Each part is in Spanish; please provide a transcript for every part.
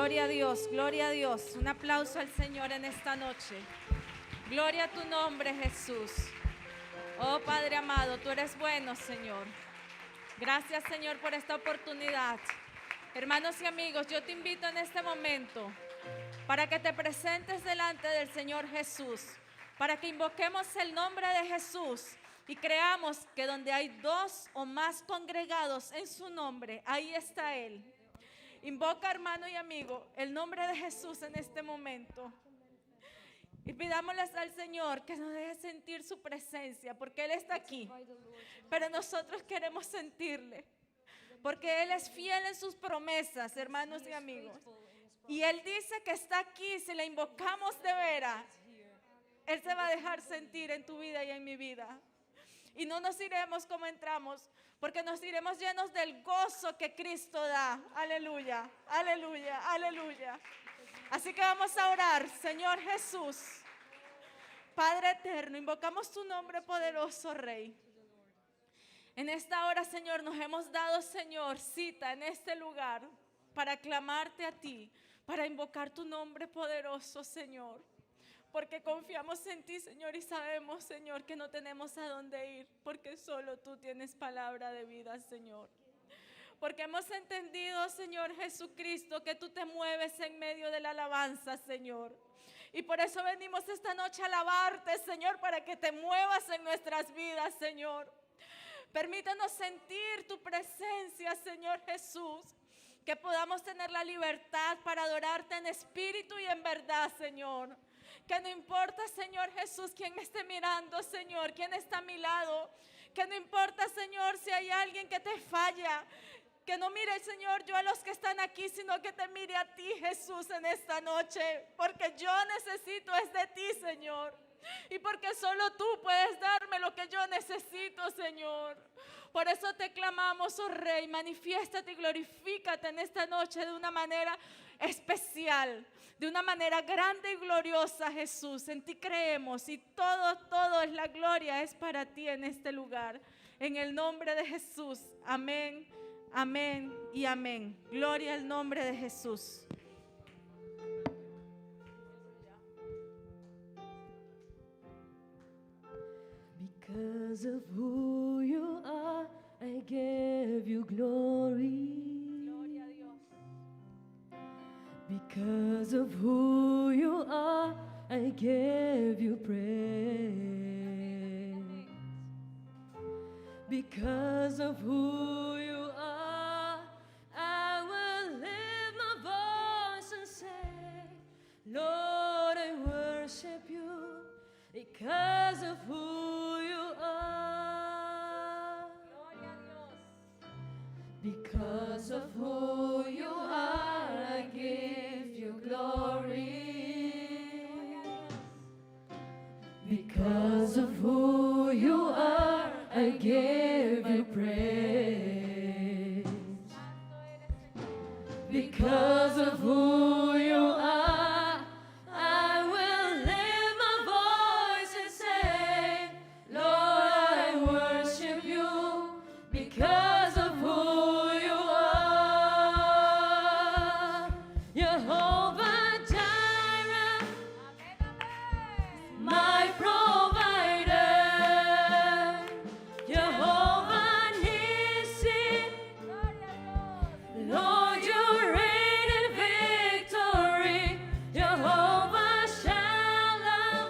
Gloria a Dios, gloria a Dios. Un aplauso al Señor en esta noche. Gloria a tu nombre, Jesús. Oh Padre amado, tú eres bueno, Señor. Gracias, Señor, por esta oportunidad. Hermanos y amigos, yo te invito en este momento para que te presentes delante del Señor Jesús, para que invoquemos el nombre de Jesús y creamos que donde hay dos o más congregados en su nombre, ahí está Él. Invoca, hermano y amigo, el nombre de Jesús en este momento. Y pidámosle al Señor que nos deje sentir su presencia, porque Él está aquí. Pero nosotros queremos sentirle, porque Él es fiel en sus promesas, hermanos y amigos. Y Él dice que está aquí, si le invocamos de veras, Él se va a dejar sentir en tu vida y en mi vida. Y no nos iremos como entramos, porque nos iremos llenos del gozo que Cristo da. Aleluya, aleluya, aleluya. Así que vamos a orar. Señor Jesús, Padre eterno, invocamos tu nombre poderoso, Rey. En esta hora, Señor, nos hemos dado, Señor, cita en este lugar para clamarte a ti, para invocar tu nombre poderoso, Señor. Porque confiamos en ti, Señor, y sabemos, Señor, que no tenemos a dónde ir, porque solo tú tienes palabra de vida, Señor. Porque hemos entendido, Señor Jesucristo, que tú te mueves en medio de la alabanza, Señor. Y por eso venimos esta noche a alabarte, Señor, para que te muevas en nuestras vidas, Señor. Permítanos sentir tu presencia, Señor Jesús. Que podamos tener la libertad para adorarte en espíritu y en verdad, Señor. Que no importa, Señor Jesús, quién me esté mirando, Señor, quién está a mi lado. Que no importa, Señor, si hay alguien que te falla. Que no mire, Señor, yo a los que están aquí, sino que te mire a ti, Jesús, en esta noche. Porque yo necesito es de ti, Señor. Y porque solo tú puedes darme lo que yo necesito, Señor. Por eso te clamamos, oh Rey, manifiéstate y glorifícate en esta noche de una manera especial, de una manera grande y gloriosa, Jesús. En ti creemos y todo es la gloria, es para ti en este lugar. En el nombre de Jesús, amén, amén y amén. Gloria al nombre de Jesús. Because of who you are, I give you glory. Gloria a Dios. Because of who you are, I give you praise. Because of who you are, I will lift my voice and say, Lord, I worship you. Because of who you are. Gloria a Dios. Because of who you are, I give you glory. Because of who you are, I give you praise. Because of who you are, I will lift my voice and say, Lord, I worship you. Because of who you are, Jehovah Jireh, my provider, Jehovah Nissi, Lord, you reign in victory, Jehovah Shalom,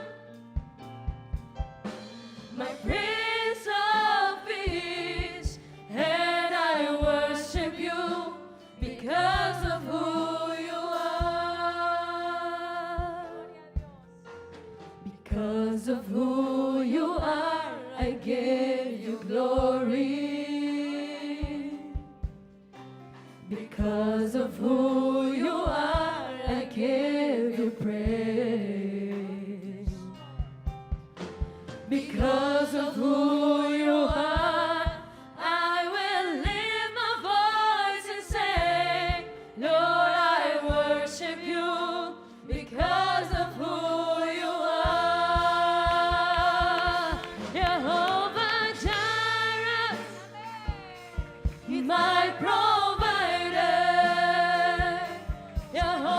my Prince of Peace, and I worship you because of who you are. Because of who you are, I give you glory. Because of who you are, I give you praise. Because of who you are, I will lift my voice and say, Lord, I worship you. Because of who you are, Jehovah Jireh, my provider, Jehovah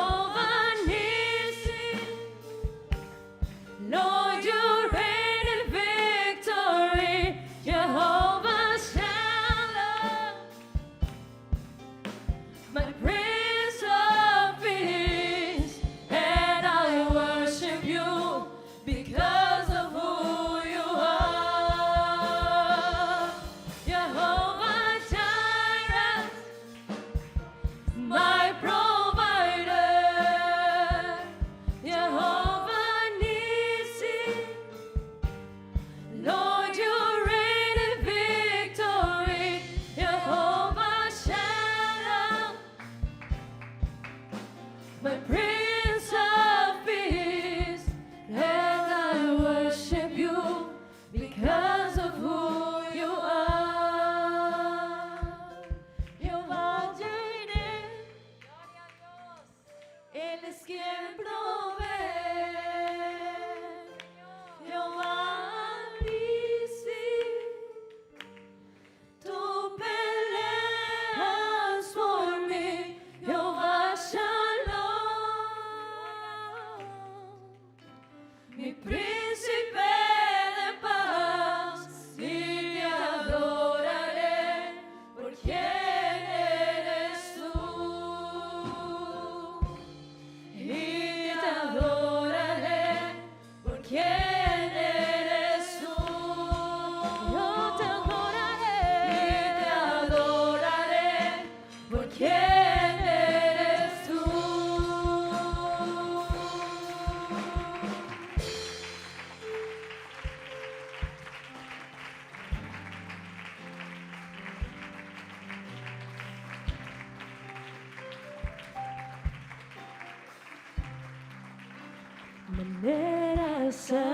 Manera Saqueo,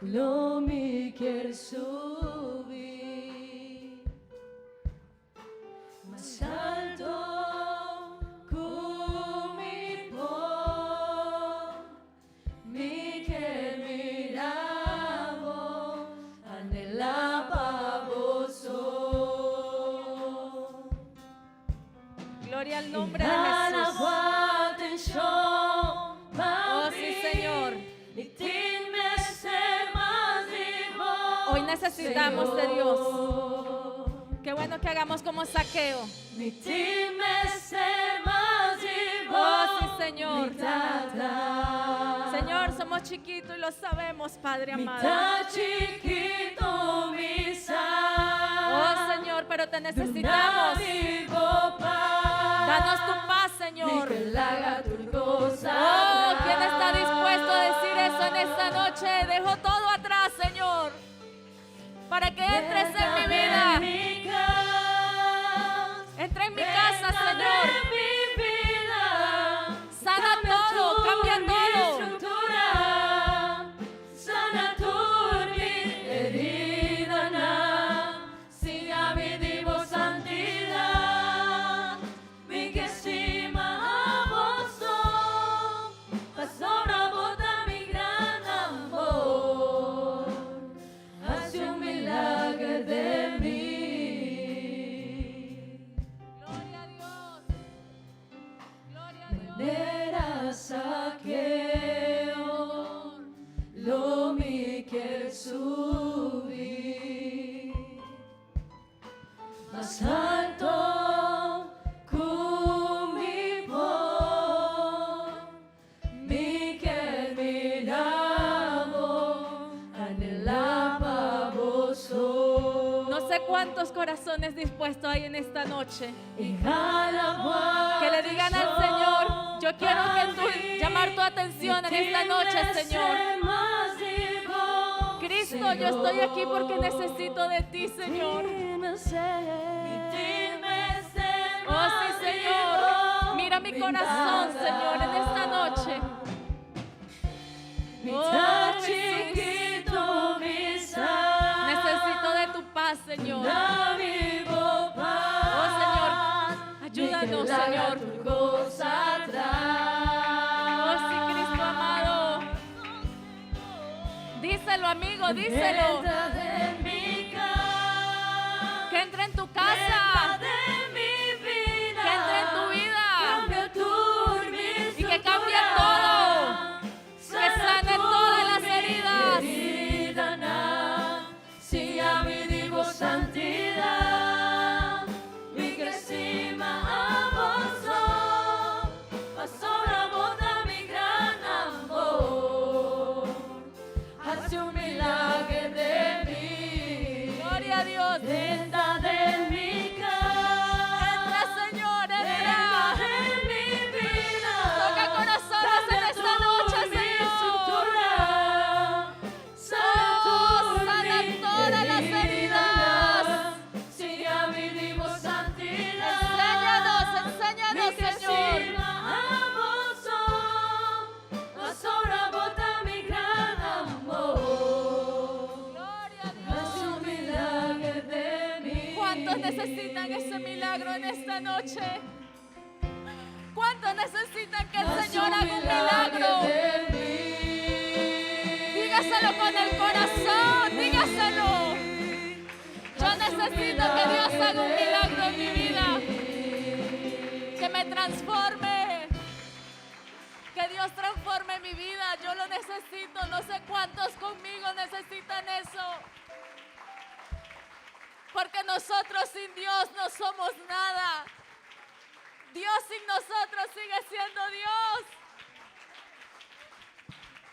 lo mi quer subir más alto como mi quer miravo anhelaba vos. Gloria al nombre de Jesús. Oh, sí, Señor. Hoy necesitamos de Dios. Qué bueno que hagamos como Saqueo. Oh, sí, Señor. Señor, somos chiquitos y lo sabemos, Padre amado. Oh, Señor, pero te necesitamos. Danos tu paz, Señor. Oh, ¿quién está dispuesto a decir eso en esta noche? Dejo todo atrás, Señor, para que entres en mi vida. Entra en mi casa, Señor. Sana todo, cambia todo. Saqueo, lo mi quer subir más alto como mi quer miravo anhelaba vos. No sé cuántos corazones dispuestos hay en esta noche que le digan al Señor: yo quiero llamar tu atención en esta noche, Señor. Cristo, yo estoy aquí porque necesito de ti, Señor. Oh, sí, Señor. Mira mi corazón, Señor, en esta noche. Oh, Jesús. Necesito de tu paz, Señor. Oh, Señor, ayúdanos, Señor. Oh, sí, Cristo amado. Díselo, amigo, díselo. Que entre en tu casa. Que entre en tu vida. Y que cambie todo. Que sane todas las heridas. Santidad, mi que estima a vos, pasó la boda mi gran amor, hace un milagro de mí. Gloria a Dios. Entra de mi casa, Entra, Señor, entra. de mi vida, Toca corazones en esta noche, Señor. Sana todas las heridas. Enséñanos, Señor. Gloria a Dios. ¿Cuántos necesitan ese milagro en esta noche? ¿Cuántos necesitan que el Señor haga un milagro? Dígaselo con el corazón, dígaselo. Yo necesito que Dios haga un milagro en mi vida, que me transforme, que Dios transforme mi vida. Yo lo necesito. No sé cuántos conmigo necesitan eso, porque nosotros sin Dios no somos nada. Dios sin nosotros sigue siendo Dios,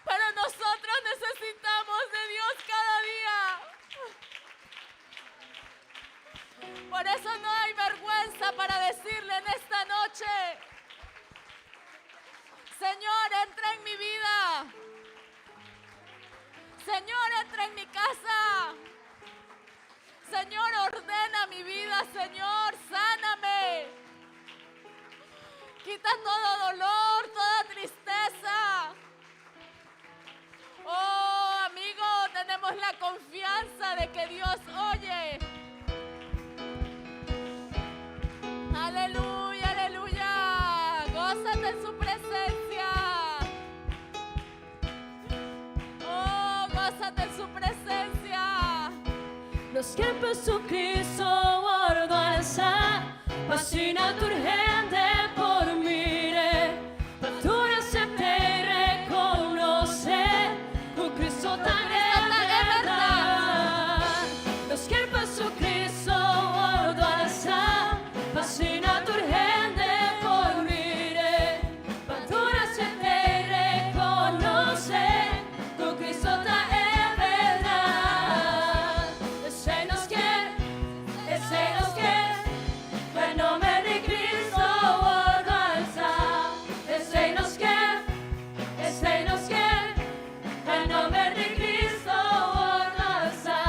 pero nosotros necesitamos de Dios cada día. Por eso no hay vergüenza para decirle en esta noche: Señor, entra en mi vida. Señor, entra en mi casa. Señor, ordena mi vida. Señor, sáname. Quita todo dolor, toda tristeza. confianza de que Dios oye. Aleluya, aleluya. Gózate en su presencia. Oh, gózate en su presencia. Los que per su Cristo guardo alza, fascina tu urgente por mire, fattura se te reconoce, con Cristo tan es verdad. Los que per su Cristo guardo alza, fascina tu urgente por mire, fattura se te reconoce, con Cristo tan es verdad. Ese nos quiere, el nombre de Cristo guardo alza. Ese nos quiere, el nombre de Cristo guardo alza.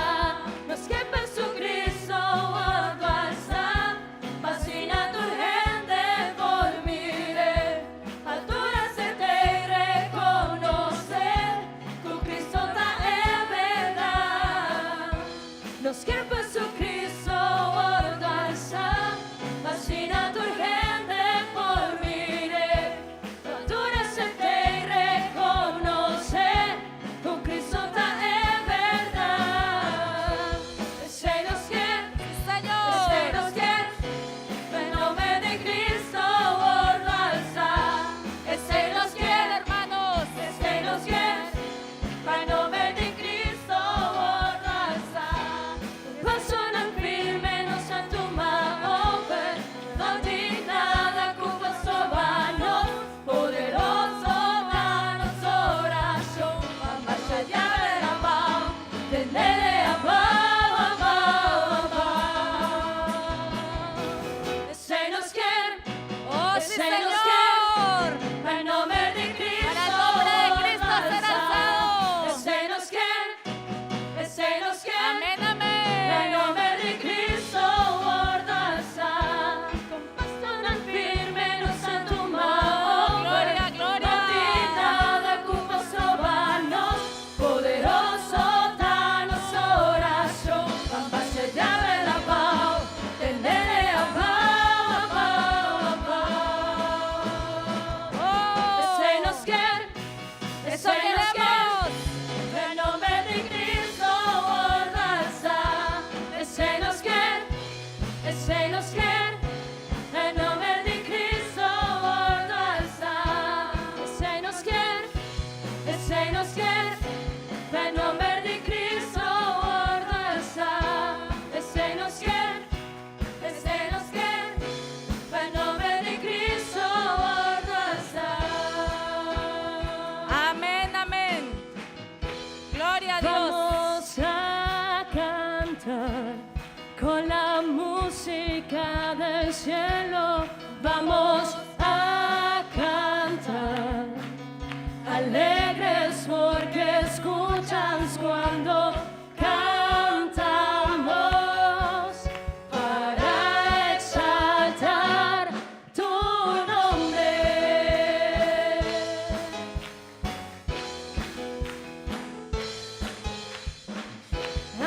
Los que per su Cristo guardo alza, fascina tu gente por mire, altura se te reconoce, con Cristo ta es verdad. Los que per su Cristo guardo alza, fascina tu gente por mire, altura se te reconoce, con Cristo ta es verdad. Ese nos quiere, el nombre de Cristo guardo alza. Ese nos quiere, hermanos. ese nos quiere, el nombre de Cristo guardo alza. Persona firme non sa tu maover, non di nada culpa sobano, poderoso da nostra oración, más allá de la paz, tenerle a Ese nos quiere, Oh, sí, ese nos Señor. el nombre de Cristo, Para el nombre de Cristo ser alzado. ese nos quiere, ese nos quiere. Amén, El amén. nombre de Cristo guardo alza, con paso tan firme no se tu mano. Gloria, gloria. No ti nada culpa sobano, poderoso da nostra oración, más allá de la paz, tenerle a Oh, Ese nos quiere, eso ese nos quiere. queremos. El nombre de Cristo guardo alza. Ese nos quiere, el nombre de Cristo guardo alza. Ese nos quiere, el nombre de Cristo guardo alza. Ese nos quiere, el nombre de Cristo guardo alza. Amén, amén. Gloria a Dios. Vamos a cantar con la música del cielo. Vamos a cantar alegres porque escuchas cuando cantamos para exaltar tu nombre.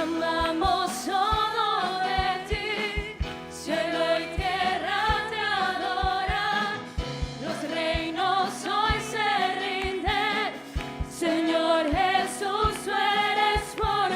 Amamos solo de ti, cielo y tierra te adoran, los reinos hoy se rinden, Señor Jesús, tú eres por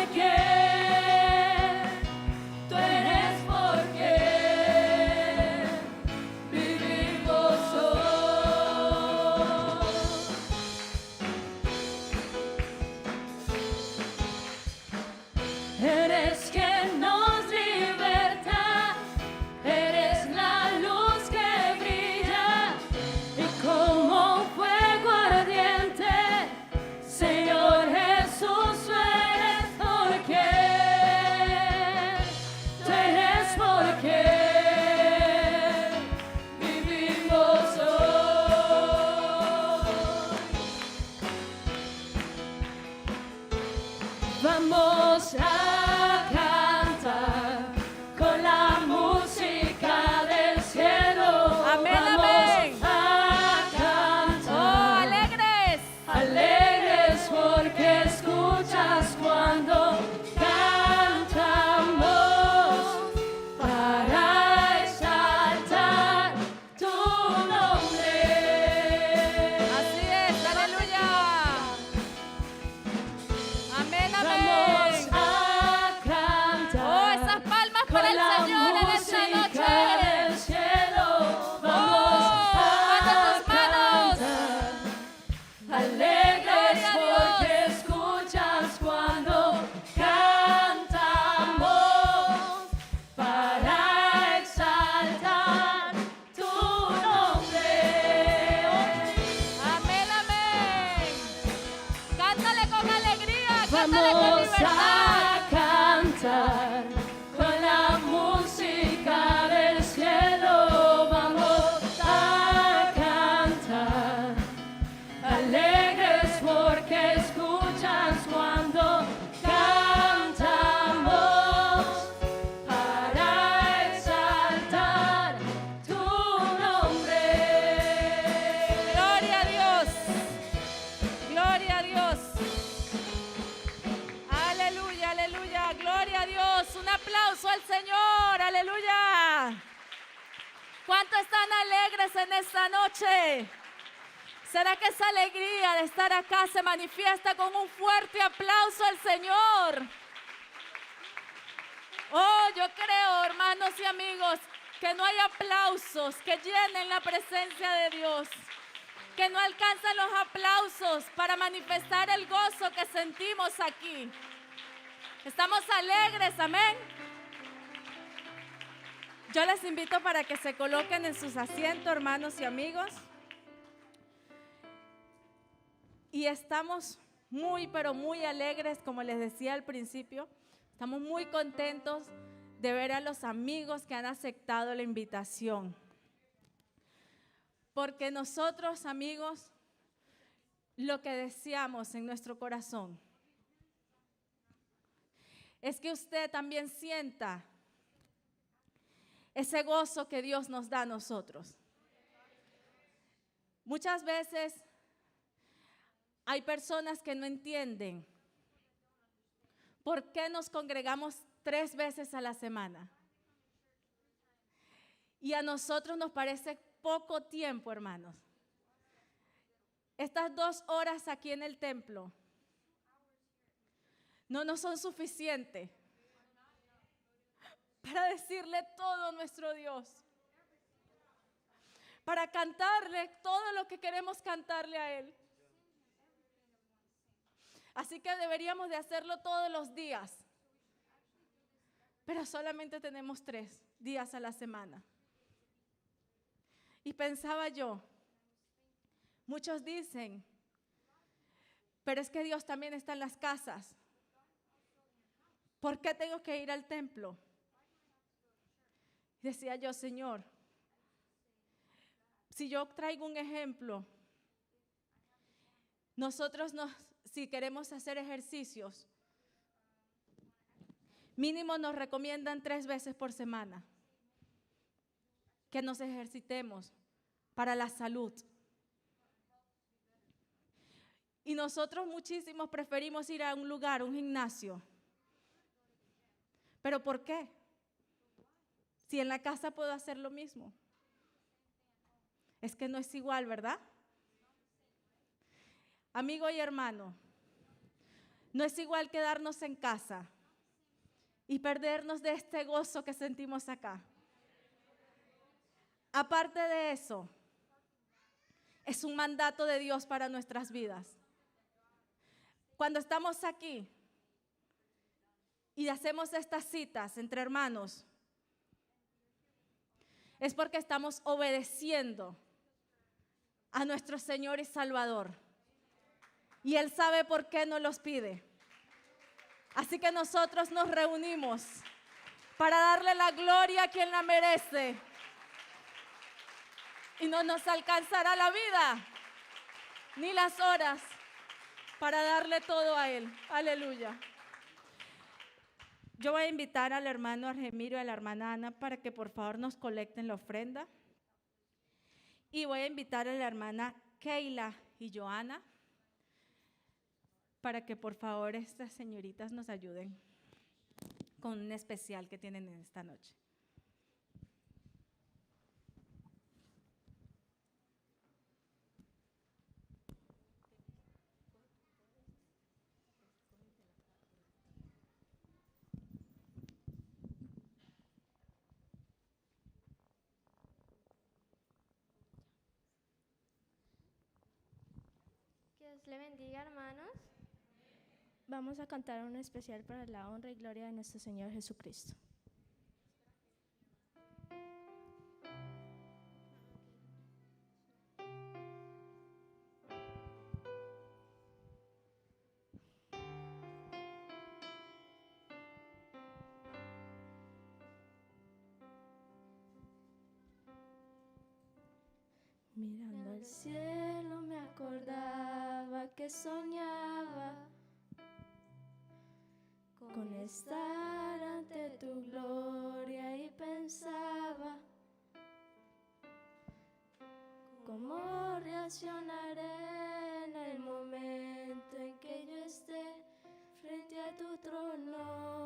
Aleluya. ¿Cuántos están alegres en esta noche? ¿Será que esa alegría de estar acá se manifiesta con un fuerte aplauso al Señor? Oh, yo creo, hermanos y amigos, que no hay aplausos que llenen la presencia de Dios, que no alcanzan los aplausos para manifestar el gozo que sentimos aquí. Estamos alegres, amén. Yo les invito para que se coloquen en sus asientos, hermanos y amigos. Y estamos muy, pero muy alegres, como les decía al principio. Estamos muy contentos de ver a los amigos que han aceptado la invitación. Porque nosotros, amigos, lo que deseamos en nuestro corazón es que usted también sienta ese gozo que Dios nos da a nosotros. Muchas veces hay personas que no entienden por qué nos congregamos 3 veces a la semana. Y a nosotros nos parece poco tiempo, hermanos. Estas 2 horas aquí en el templo no nos son suficientes para decirle todo a nuestro Dios, para cantarle todo lo que queremos cantarle a Él. Así que deberíamos de hacerlo todos los días, pero solamente tenemos 3 días a la semana. Y pensaba yo, muchos dicen, pero es que Dios también está en las casas. ¿Por qué tengo que ir al templo? Decía yo, Señor, si yo traigo un ejemplo, nosotros si queremos hacer ejercicios, mínimo nos recomiendan 3 veces por semana que nos ejercitemos para la salud. Y nosotros muchísimos preferimos ir a un lugar, un gimnasio. ¿Pero por qué? Si en la casa puedo hacer lo mismo. Es que no es igual, ¿verdad? Amigo y hermano, no es igual quedarnos en casa y perdernos de este gozo que sentimos acá. Aparte de eso, es un mandato de Dios para nuestras vidas. Cuando estamos aquí y hacemos estas citas entre hermanos, es porque estamos obedeciendo a nuestro Señor y Salvador. Y Él sabe por qué nos los pide. Así que nosotros nos reunimos para darle la gloria a quien la merece. Y no nos alcanzará la vida ni las horas para darle todo a Él. Aleluya. Yo voy a invitar al hermano Argemiro y a la hermana Ana para que por favor nos colecten la ofrenda. Y voy a invitar a la hermana Keila y Joana para que por favor estas señoritas nos ayuden con un especial que tienen en esta noche. Que Dios le bendiga, hermanos. Vamos a cantar un especial para la honra y gloria de nuestro Señor Jesucristo. Mirando al cielo me acordaba que soñaba con estar ante tu gloria y pensaba cómo reaccionaré en el momento en que yo esté frente a tu trono.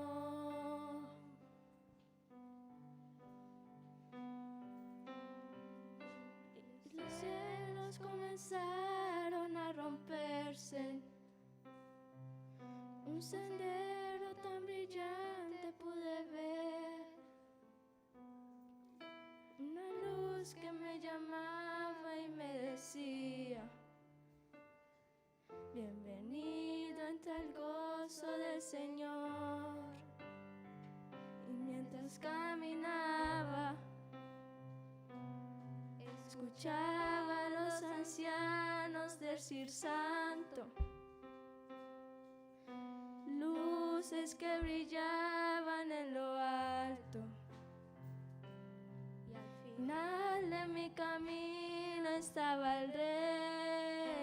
comenzaron a romperse. Un sendero tan brillante pude ver, una luz que me llamaba y me decía: bienvenido entre el gozo del Señor. Y mientras caminaba, escuchaba a los ancianos decir santo, luces que brillaban en lo alto. Y al final de mi camino estaba el Rey,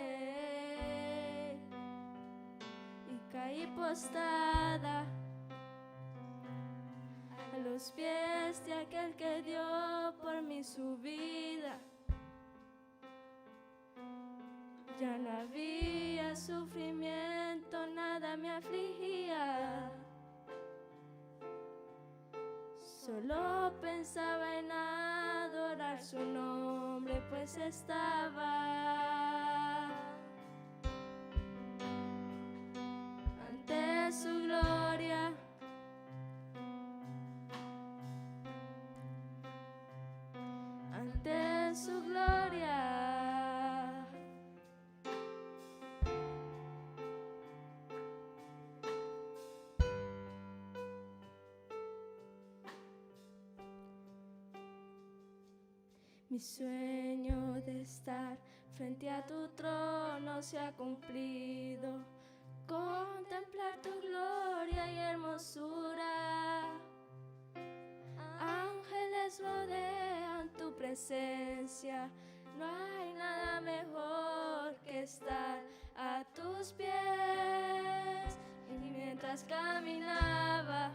y caí postrada a los pies de aquel que dio por mí su vida. Ya no había sufrimiento, nada me afligía. Solo pensaba en adorar su nombre, pues estaba ante su gloria. Ante su gloria. Mi sueño de estar frente a tu trono se ha cumplido. Contemplar tu gloria y hermosura. Ángeles rodean tu presencia. No hay nada mejor que estar a tus pies. Y mientras caminaba,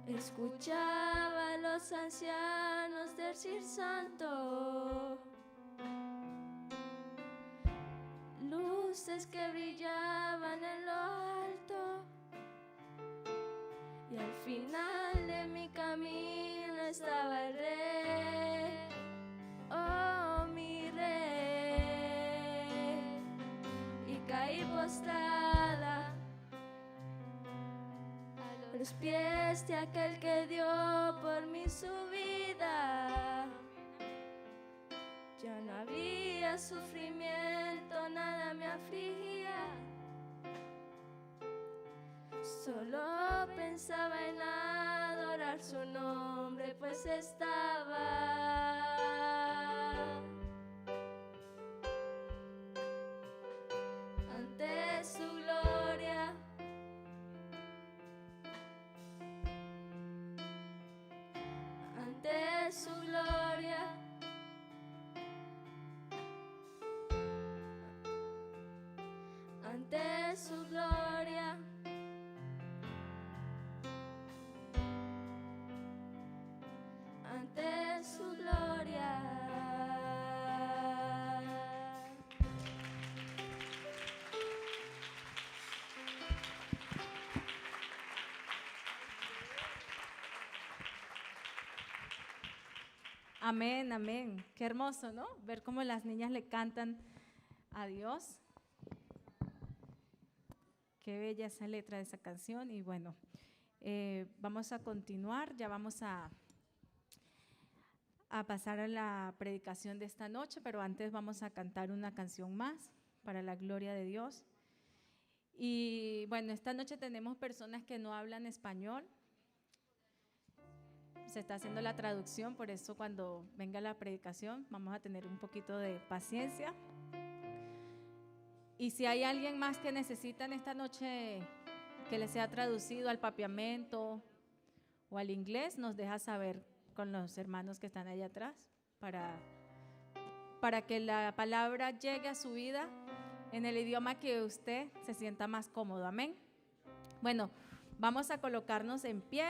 escuchaba a los ancianos decir santo, luces que brillaban en lo alto. Y al final de mi camino estaba el Rey, oh mi Rey, y caí postrada a los pies de aquel que dio por mí su vida. Ya no había sufrimiento, nada me afligía. Solo pensaba en adorar su nombre, pues estaba ante su gloria. Ante su gloria. Ante su gloria. Ante su gloria. Amén, amén. Qué hermoso, ¿no? Ver cómo las niñas le cantan a Dios. Qué bella esa letra de esa canción. Y bueno, vamos a continuar, ya vamos a pasar a la predicación de esta noche, pero antes vamos a cantar una canción más para la gloria de Dios. Y bueno, esta noche tenemos personas que no hablan español. Se está haciendo la traducción, por eso cuando venga la predicación vamos a tener un poquito de paciencia. Y si hay alguien más que necesita en esta noche que le sea traducido al papiamento o al inglés, nos deja saber con los hermanos que están allá atrás para que la palabra llegue a su vida en el idioma que usted se sienta más cómodo. Amén. Bueno, vamos a colocarnos en pie.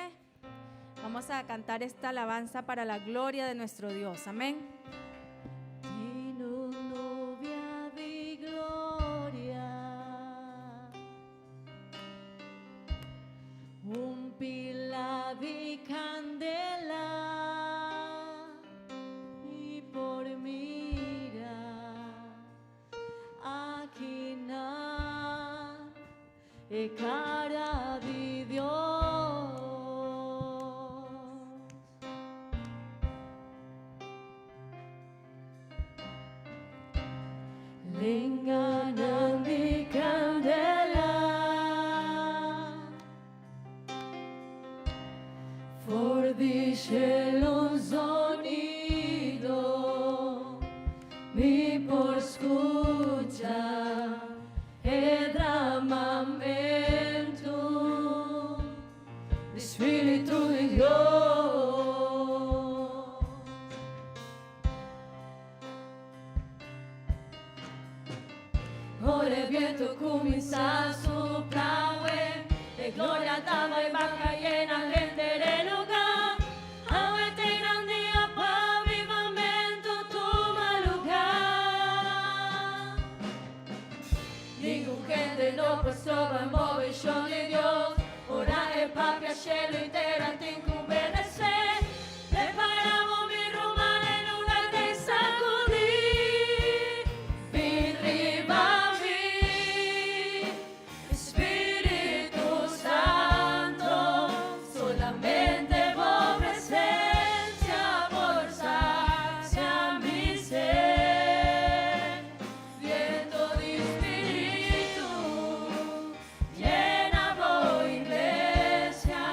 Vamos a cantar esta alabanza para la gloria de nuestro Dios. Amén. Digno novia de gloria, un pilar de candela y por mirar Lingana di candela, fordice lo sonido, mi por escucha e dramamento, Espíritu de Dios. Ora il viento comincia a soplar, de gloria estaba y baja llena gente del lugar. Ahora tengan día para avivamiento, toma lugar. Ningún gente no pasó a mover yo de Dios. Ora el papi a cielo y terra te incumbedece. Preparamos mi romana en lugar de sacudir. Arriba mi Espíritu Santo, solamente por presencia, por sacia mi ser. Viento de Espíritu, llena voy iglesia,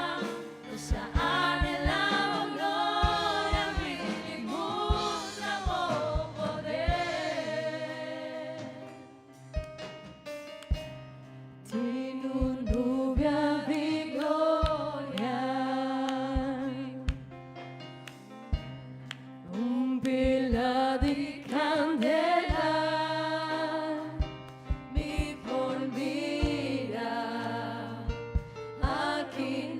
nos anhelamos gloria, vinimos amor, poder. Tiene un nubia di gloria, un pilar di candela, mi por mira, aquí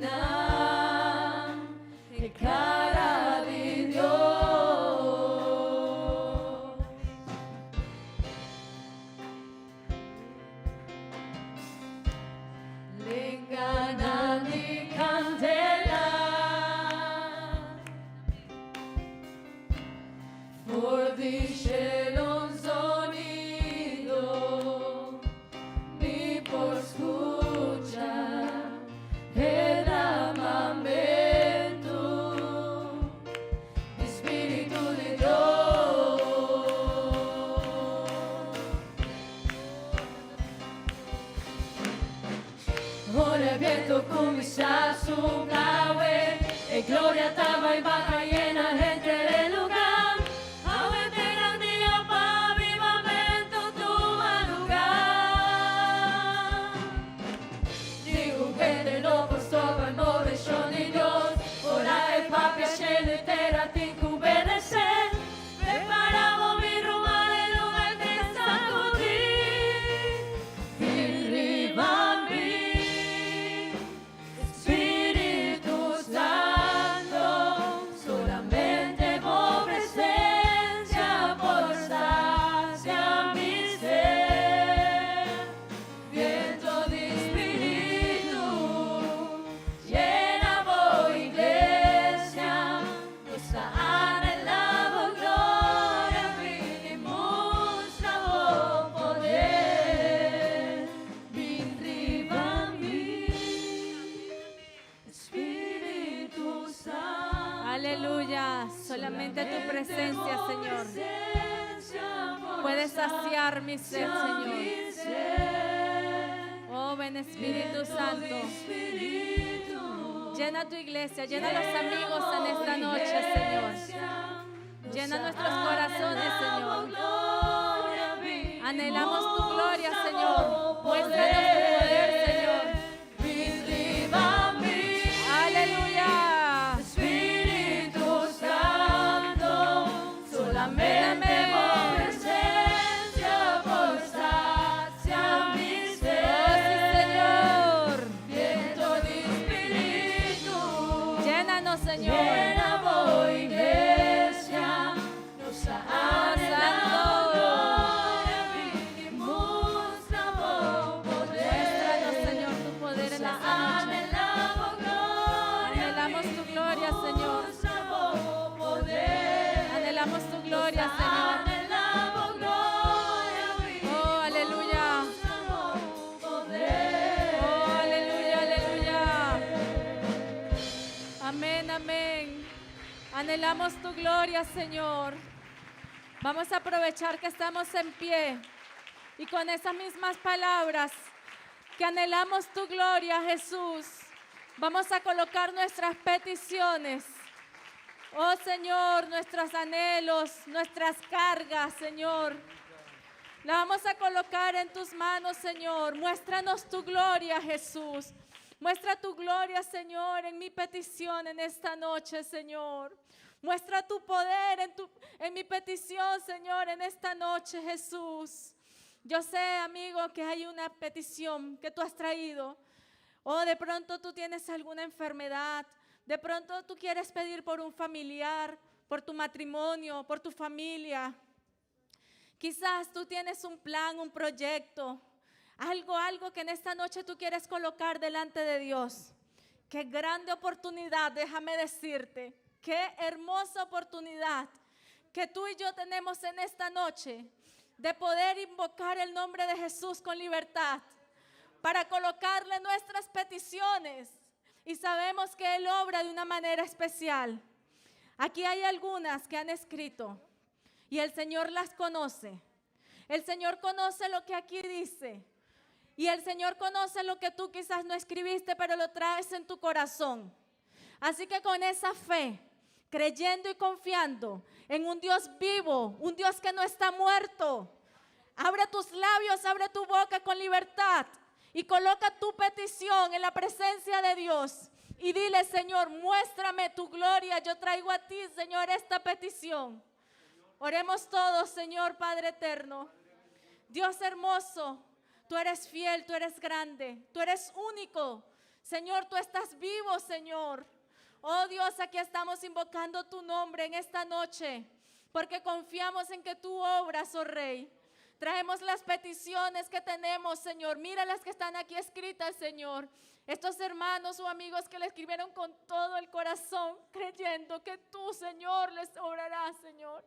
de cara de Dios. Lingana di candela, fordice lo sonido, mi por escucha el amamento, Espíritu de Dios. Ora il viento comincia a soplar, e gloria estaba y baja llena gente del lugar. Ahora tengan día para avivamiento, toma lugar. Digo que te lo puesto al mover yo de Dios. Ora el papi a cielo y terra te incubedece. Preparamos mi romana en lugar de sacudir. Arriba mi Espíritu Santo, solamente por presencia, por sacia mi ser. Viento de Espíritu, llena voy iglesia, nos anhelamos gloria, vinimos a poder. Vin arriba mi Espíritu Santo. Aleluya. Solamente tu presencia, Señor, puede saciar mi sed, Señor. Oh, ven Espíritu Santo. Llena tu iglesia, llena los amigos en esta noche, Señor. Llena nuestros corazones, Señor. Anhelamos tu gloria, Señor. Muéstranos tu poder, Señor. Aleluya. Espíritu Santo, solamente por presencia, por sacia mi ser. Oh, sí, Señor. Viento de Espíritu, Llénanos, Señor. llena voy iglesia, nos anhelamos gloria, vinimos a poder. Muéstranos, Señor, tu poder en esta noche. Anhelamos gloria, Anhelamos tu gloria, Señor. vinimos a poder. Anhelamos tu gloria, Señor. Anhelamos gloria, Oh, aleluya. vinimos a poder. Oh, aleluya, aleluya. Amén, amén. Anhelamos tu gloria, Señor. Vamos a aprovechar que estamos en pie Y con esas mismas palabras que anhelamos tu gloria, Jesús, vamos a colocar nuestras peticiones. Oh Señor, nuestros anhelos, nuestras cargas, Señor, la vamos a colocar en tus manos, Señor. Muéstranos tu gloria, Jesús. Muestra tu gloria, Señor, en mi petición en esta noche, Señor. Muestra tu poder en mi petición, Señor, en esta noche, Jesús. Yo sé, amigo, que hay una petición que tú has traído. De pronto tú tienes alguna enfermedad. De pronto tú quieres pedir por un familiar, por tu matrimonio, por tu familia. Quizás tú tienes un plan, un proyecto, algo que en esta noche tú quieres colocar delante de Dios. Qué grande oportunidad, déjame decirte. Qué hermosa oportunidad que tú y yo tenemos en esta noche de poder invocar el nombre de Jesús con libertad para colocarle nuestras peticiones. Y sabemos que Él obra de una manera especial. Aquí hay algunas que han escrito y el Señor las conoce. El Señor conoce lo que aquí dice. Y el Señor conoce lo que tú quizás no escribiste, pero lo traes en tu corazón. Así que con esa fe, creyendo y confiando en un Dios vivo, un Dios que no está muerto, abre tus labios, abre tu boca con libertad y coloca tu petición en la presencia de Dios. Y dile, Señor, muéstrame tu gloria. Yo traigo a ti, Señor, esta petición. Oremos todos, Señor Padre eterno. Dios hermoso, tú eres fiel, tú eres grande, tú eres único. Señor, tú estás vivo, Señor. Oh Dios, aquí estamos invocando tu nombre en esta noche, porque confiamos en que tú obras, oh Rey. Traemos las peticiones que tenemos, Señor. Mira las que están aquí escritas, Señor. Estos hermanos o amigos que le escribieron con todo el corazón, creyendo que tú, Señor, les obrarás, Señor.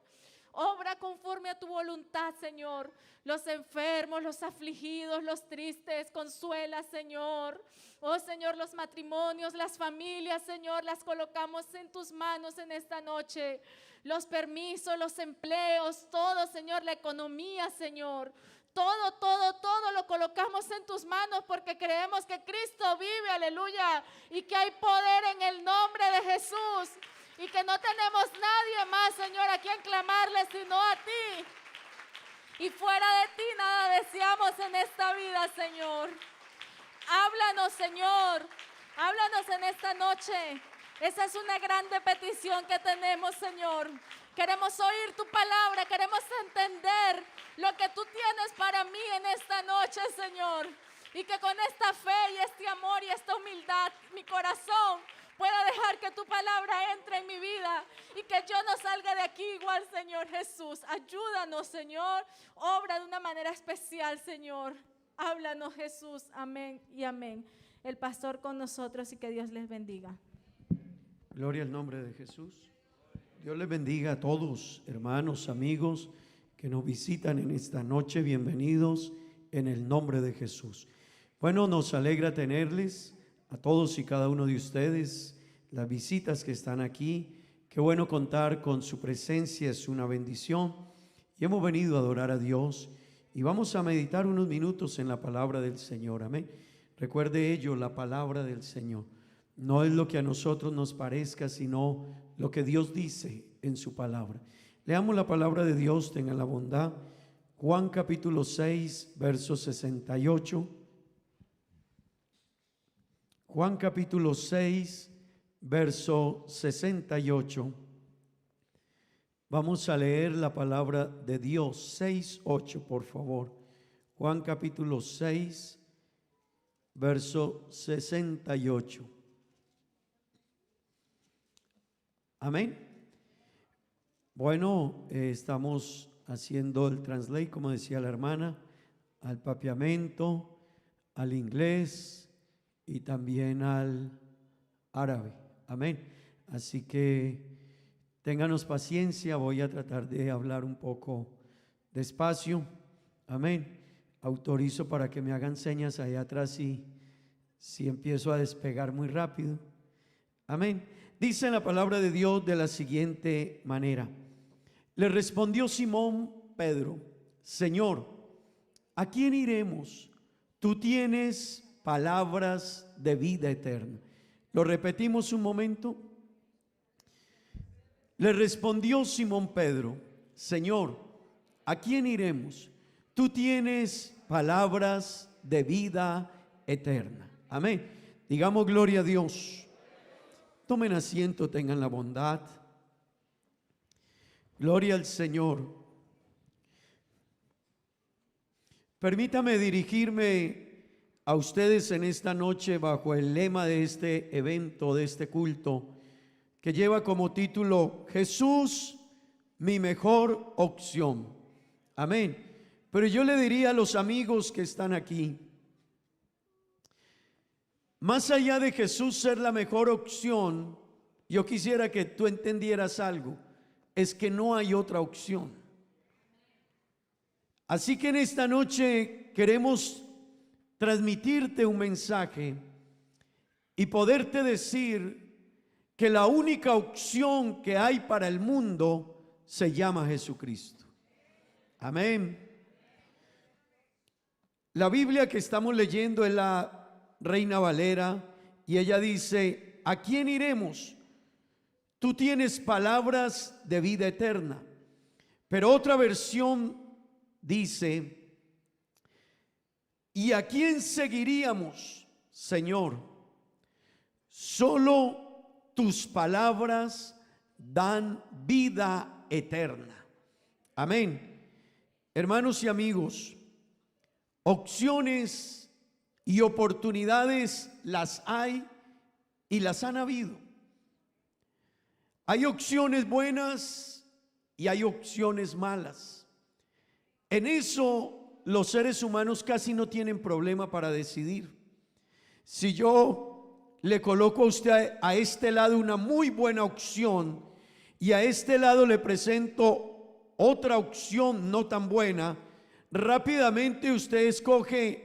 Obra conforme a tu voluntad, Señor. Los enfermos, los afligidos, los tristes, consuela, Señor. Oh, Señor, los matrimonios, las familias, Señor, las colocamos en tus manos en esta noche. Los permisos, los empleos, todo, Señor, la economía, Señor. Todo lo colocamos en tus manos porque creemos que Cristo vive, aleluya. Y que hay poder en el nombre de Jesús. Y que no tenemos nadie más, Señor, a quien clamarle sino a ti. Y fuera de ti nada deseamos en esta vida, Señor. Háblanos, Señor. Háblanos en esta noche. Esa es una grande petición que tenemos, Señor. Queremos oír tu palabra, queremos entender lo que tú tienes para mí en esta noche, Señor. Y que con esta fe y este amor y esta humildad, mi corazón pueda dejar que tu palabra entre en mi vida y que yo no salga de aquí igual, Señor Jesús. Ayúdanos, Señor. Obra de una manera especial, Señor. Háblanos, Jesús. Amén y amén. El pastor con nosotros y que Dios les bendiga. Gloria al nombre de Jesús. Dios les bendiga a todos, hermanos, amigos que nos visitan en esta noche. Bienvenidos en el nombre de Jesús. Bueno, nos alegra tenerles a todos y cada uno de ustedes, las visitas que están aquí. Qué bueno contar con su presencia, es una bendición. Y hemos venido a adorar a Dios y vamos a meditar unos minutos en la palabra del Señor. Amén. Recuerde ello, la palabra del Señor. No es lo que a nosotros nos parezca, sino lo que Dios dice en su palabra. Leamos la palabra de Dios, tengan la bondad. Juan capítulo 6, verso 68. Juan capítulo 6, verso 68. Vamos a leer la palabra de Dios. 6, 8, por favor. Juan capítulo 6, verso 68. Amén. Bueno, estamos haciendo el translate, como decía la hermana, al papiamento, al inglés y también al árabe. Amén. Así que ténganos paciencia, voy a tratar de hablar un poco despacio. Amén. Autorizo para que me hagan señas allá atrás si empiezo a despegar muy rápido. Amén. Dice la palabra de Dios de la siguiente manera. Le respondió Simón Pedro: Señor, ¿a quién iremos? Tú tienes palabras de vida eterna. ¿Lo repetimos un momento? Le respondió Simón Pedro: Señor, ¿a quién iremos? Tú tienes palabras de vida eterna. Amén. Digamos gloria a Dios. Tomen asiento, tengan la bondad. Gloria al Señor. Permítame dirigirme a ustedes en esta noche bajo el lema de este evento, de este culto, que lleva como título: Jesús, mi mejor opción. Amén. Pero yo le diría a los amigos que están aquí, más allá de Jesús ser la mejor opción, yo quisiera que tú entendieras algo: es que no hay otra opción. Así que en esta noche queremos transmitirte un mensaje y poderte decir que la única opción que hay para el mundo se llama Jesucristo. Amén. La Biblia que estamos leyendo es la Reina Valera y ella dice: ¿a quién iremos? Tú tienes palabras de vida eterna. Pero otra versión dice: ¿y a quién seguiríamos, Señor? Solo tus palabras dan vida eterna. Amén. Hermanos y amigos, opciones y oportunidades las hay y las han habido. Hay opciones buenas y hay opciones malas. En eso los seres humanos casi no tienen problema para decidir. Si yo le coloco a usted a este lado una muy buena opción y a este lado le presento otra opción no tan buena, rápidamente usted escoge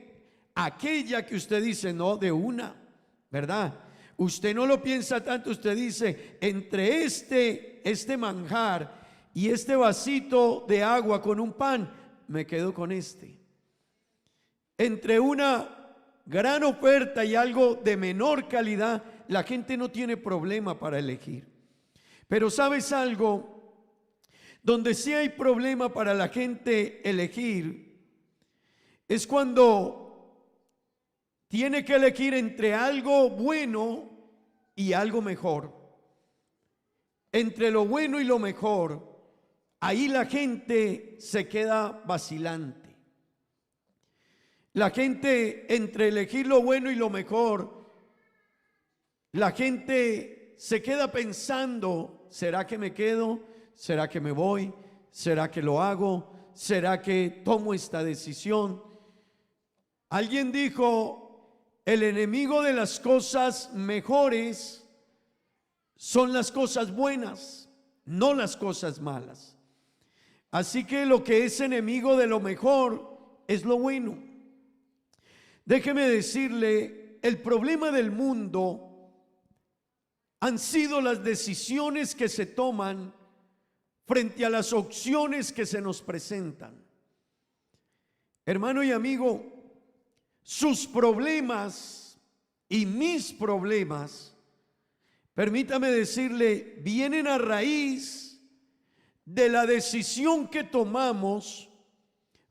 aquella que usted dice no de una, ¿verdad? Usted no lo piensa tanto, usted dice: entre este manjar y este vasito de agua con un pan, me quedo con este. Entre una gran oferta y algo de menor calidad, la gente no tiene problema para elegir. Pero ¿sabes algo? Donde sí hay problema para la gente elegir es cuando tiene que elegir entre algo bueno y algo mejor. Entre lo bueno y lo mejor, ahí la gente se queda vacilante. La gente, entre elegir lo bueno y lo mejor, la gente se queda pensando: ¿será que me quedo? ¿Será que me voy? ¿Será que lo hago? ¿Será que tomo esta decisión? Alguien dijo: el enemigo de las cosas mejores son las cosas buenas, no las cosas malas. Así que lo que es enemigo de lo mejor es lo bueno. Déjeme decirle, el problema del mundo han sido las decisiones que se toman frente a las opciones que se nos presentan. Hermano y amigo, sus problemas y mis problemas, permítame decirle, vienen a raíz de la decisión que tomamos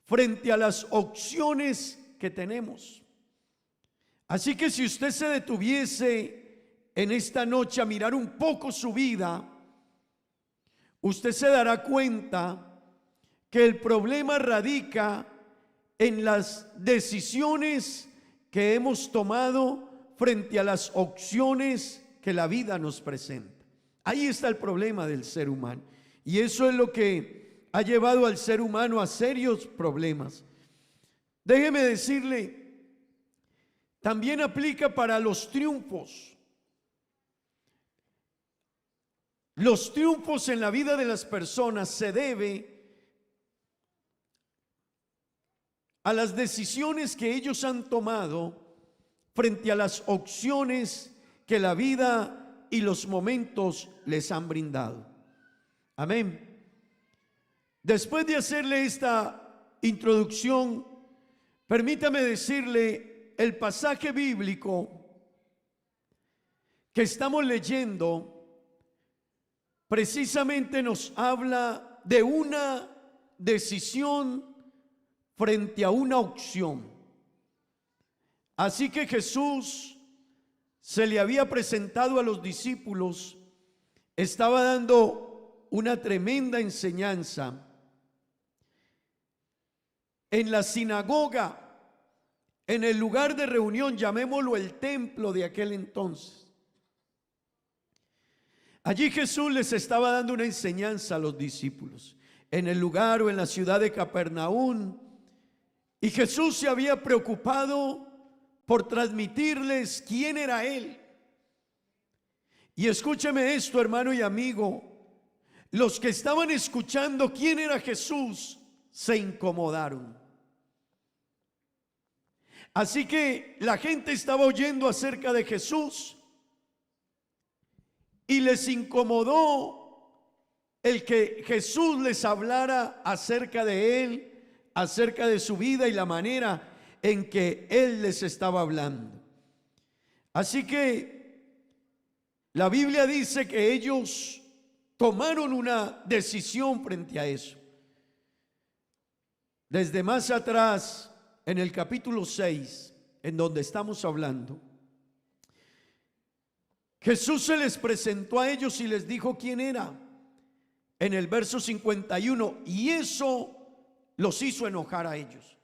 frente a las opciones que tenemos. Así que si usted se detuviese en esta noche a mirar un poco su vida, usted se dará cuenta que el problema radica en las decisiones que hemos tomado frente a las opciones que la vida nos presenta. Ahí está el problema del ser humano. Y eso es lo que ha llevado al ser humano a serios problemas. Déjeme decirle, también aplica para los triunfos. Los triunfos en la vida de las personas se debe a las decisiones que ellos han tomado frente a las opciones que la vida y los momentos les han brindado. Amén. Después de hacerle esta introducción, Permítame decirle, el pasaje bíblico que estamos leyendo precisamente nos habla de una decisión frente a una opción. Así que Jesús se le había presentado a los discípulos, estaba dando una tremenda enseñanza en la sinagoga, en el lugar de reunión, llamémoslo el templo de aquel entonces. Allí Jesús les estaba dando una enseñanza a los discípulos, en el lugar o en la ciudad de Capernaum, y Jesús se había preocupado por transmitirles quién era Él. Y escúcheme esto, hermano y amigo, los que estaban escuchando quién era Jesús se incomodaron. Así que la gente estaba oyendo acerca de Jesús y les incomodó el que Jesús les hablara acerca de Él, acerca de su vida y la manera en que Él les estaba hablando. Así que la Biblia dice que ellos tomaron una decisión frente a eso. Desde más atrás, en el capítulo 6, en donde estamos hablando, Jesús se les presentó a ellos y les dijo quién era. En el verso 51, y eso los hizo enojar a ellos.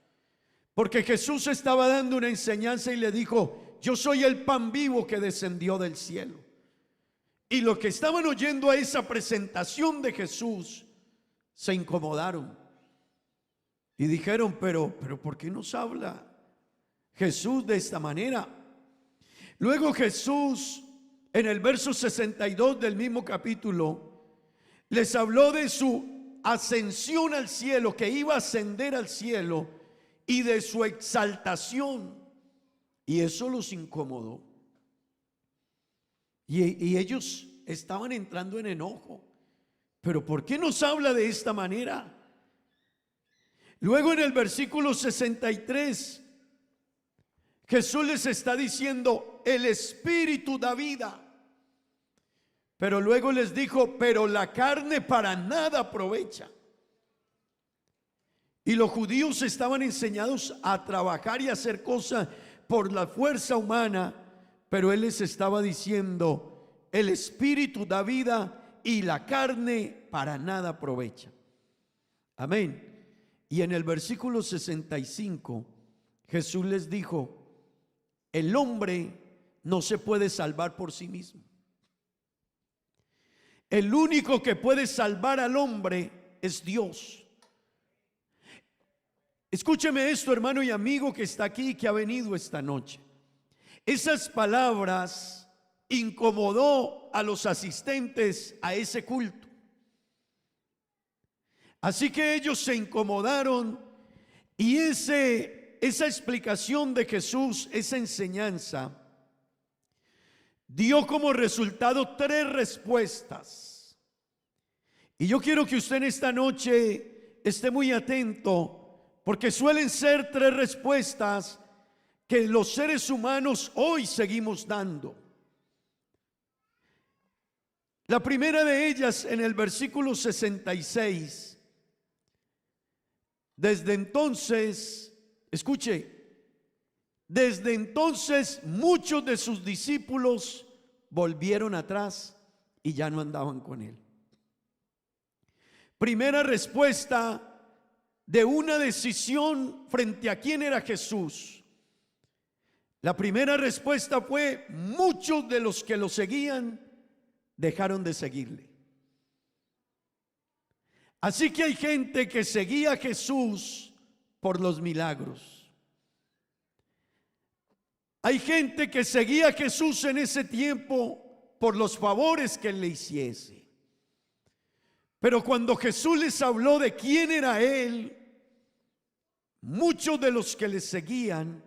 Porque Jesús estaba dando una enseñanza y le dijo: yo soy el pan vivo que descendió del cielo. Y los que estaban oyendo a esa presentación de Jesús se incomodaron y dijeron: pero ¿por qué nos habla Jesús de esta manera? Luego Jesús, en el verso 62 del mismo capítulo, les habló de su ascensión al cielo, que iba a ascender al cielo, y de su exaltación. Y eso los incomodó. Y ellos estaban entrando en enojo. ¿Pero por qué nos habla de esta manera? Luego en el versículo 63, Jesús les está diciendo: el Espíritu da vida. Pero luego les dijo: pero la carne para nada aprovecha. Y los judíos estaban enseñados a trabajar y a hacer cosas por la fuerza humana, pero Él les estaba diciendo: el Espíritu da vida y la carne para nada aprovecha. Amén. Y en el versículo 65, Jesús les dijo: el hombre no se puede salvar por sí mismo. El único que puede salvar al hombre es Dios. Escúcheme esto, hermano y amigo que está aquí, que ha venido esta noche. Esas palabras incomodó a los asistentes a ese culto. Así que ellos se incomodaron y esa explicación de Jesús, esa enseñanza, dio como resultado 3 respuestas. Y yo quiero que usted en esta noche esté muy atento, porque suelen ser 3 respuestas que los seres humanos hoy seguimos dando. La primera de ellas, en el versículo 66, desde entonces, escuche, desde entonces muchos de sus discípulos volvieron atrás y ya no andaban con Él. Primera respuesta de una decisión frente a quién era Jesús. La primera respuesta fue: muchos de los que lo seguían dejaron de seguirle. Así que hay gente que seguía a Jesús por los milagros. Hay gente que seguía a Jesús en ese tiempo por los favores que Él le hiciese. Pero cuando Jesús les habló de quién era Él, muchos de los que le seguían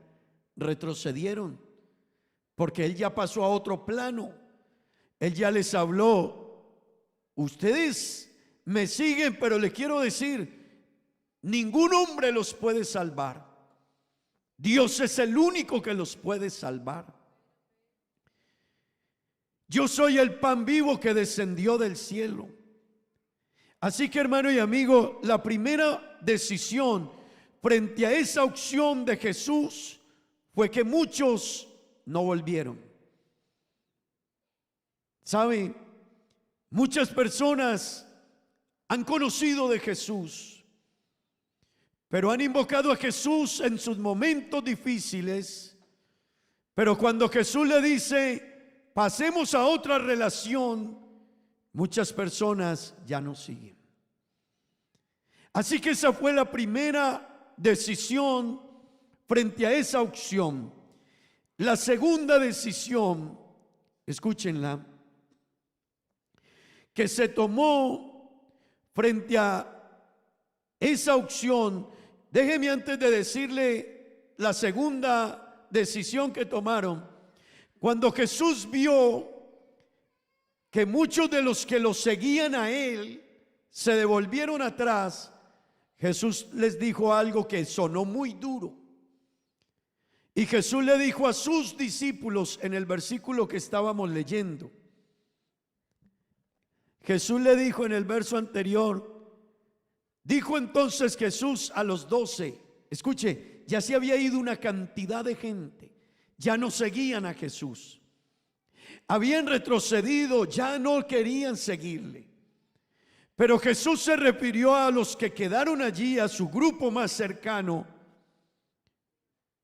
retrocedieron, porque Él ya pasó a otro plano. Él ya les habló: ustedes me siguen, pero les quiero decir, ningún hombre los puede salvar. Dios es el único que los puede salvar. Yo soy el pan vivo que descendió del cielo. Así que, hermano y amigo, la primera decisión frente a esa opción de Jesús fue que muchos no volvieron. ¿Sabe? Muchas personas han conocido de Jesús, pero han invocado a Jesús en sus momentos difíciles. Pero cuando Jesús le dice, pasemos a otra relación, muchas personas ya no siguen. Así que esa fue la primera decisión frente a esa opción. La segunda decisión, escúchenla, que se tomó frente a esa opción. Déjeme antes de decirle la segunda decisión que tomaron. Cuando Jesús vio que muchos de los que lo seguían a él se devolvieron atrás, Jesús les dijo algo que sonó muy duro. Y Jesús le dijo a sus discípulos en el versículo que estábamos leyendo. Jesús le dijo en el verso anterior, dijo entonces Jesús a los 12, escuche, ya se había ido una cantidad de gente, ya no seguían a Jesús, habían retrocedido, ya no querían seguirle. Pero Jesús se refirió a los que quedaron allí, a su grupo más cercano.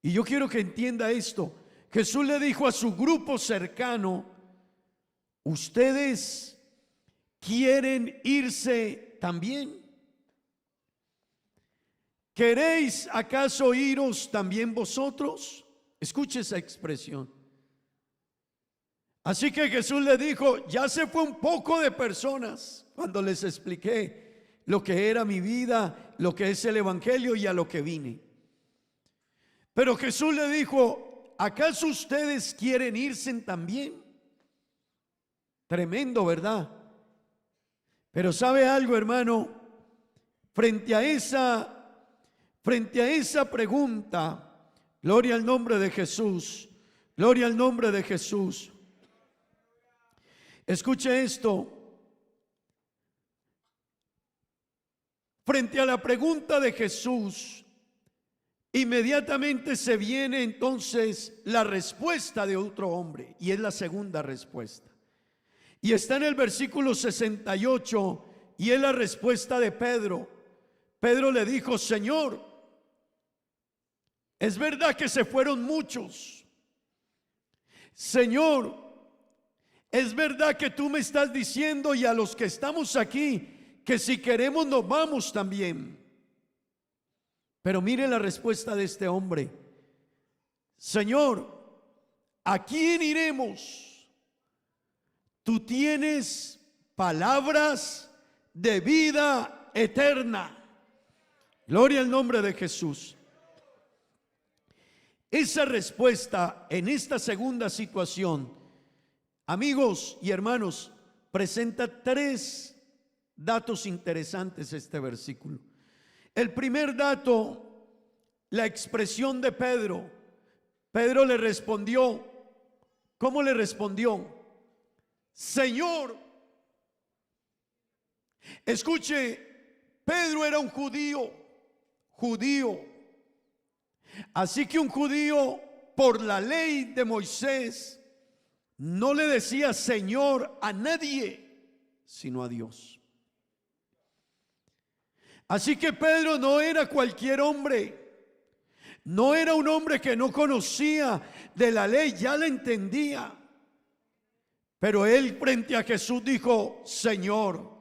Y yo quiero que entienda esto. Jesús le dijo a su grupo cercano, ¿ustedes quieren irse también? ¿Queréis acaso iros también vosotros? Escuche esa expresión. Así que Jesús le dijo, ya se fue un poco de personas cuando les expliqué lo que era mi vida, lo que es el evangelio y a lo que vine. Pero Jesús le dijo, ¿acaso ustedes quieren irse también? Tremendo, ¿verdad? Pero ¿sabe algo, hermano? Frente a esa pregunta, gloria al nombre de Jesús, gloria al nombre de Jesús. Escuche esto. Frente a la pregunta de Jesús, inmediatamente se viene entonces la respuesta de otro hombre, y es la segunda respuesta. Y está en el versículo 68, y es la respuesta de Pedro. Pedro le dijo, Señor, es verdad que se fueron muchos. Señor, es verdad que tú me estás diciendo y a los que estamos aquí que si queremos nos vamos también. Pero mire la respuesta de este hombre. Señor, ¿a quién iremos? Tú tienes palabras de vida eterna. Gloria al nombre de Jesús. Esa respuesta en esta segunda situación, amigos y hermanos, presenta tres datos interesantes este versículo. El primer dato, la expresión de Pedro. Pedro le respondió, ¿cómo le respondió? Señor. Escuche, Pedro era un judío. Así que un judío, por la ley de Moisés, no le decía Señor a nadie, sino a Dios. Así que Pedro no era cualquier hombre, no era un hombre que no conocía de la ley, ya la entendía. Pero él frente a Jesús dijo, Señor.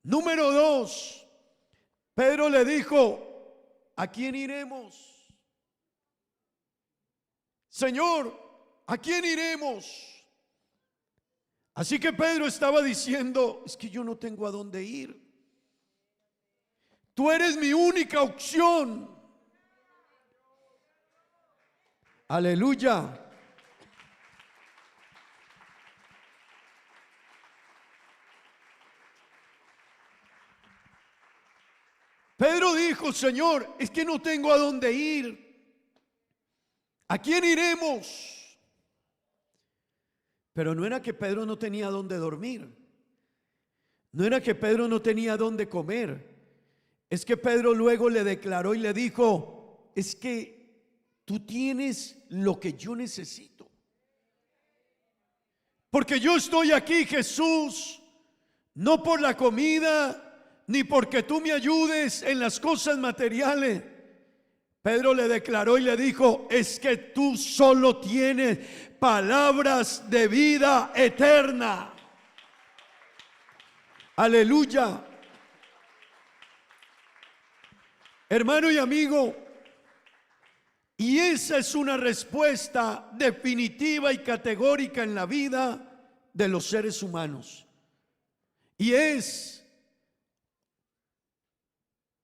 Número dos, Pedro le dijo, ¿a quién iremos? Señor, ¿a quién iremos? Así que Pedro estaba diciendo, es que yo no tengo a dónde ir. Tú eres mi única opción. Aleluya. Pedro dijo: Señor, es que no tengo a dónde ir. ¿A quién iremos? Pero no era que Pedro no tenía dónde dormir. No era que Pedro no tenía dónde comer. Es que Pedro luego le declaró y le dijo: es que tú tienes lo que yo necesito. Porque yo estoy aquí, Jesús, no por la comida, ni porque tú me ayudes en las cosas materiales. Pedro le declaró y le dijo: es que tú solo tienes palabras de vida eterna. Aleluya. Hermano y amigo, y esa es una respuesta definitiva y categórica en la vida de los seres humanos. Y es: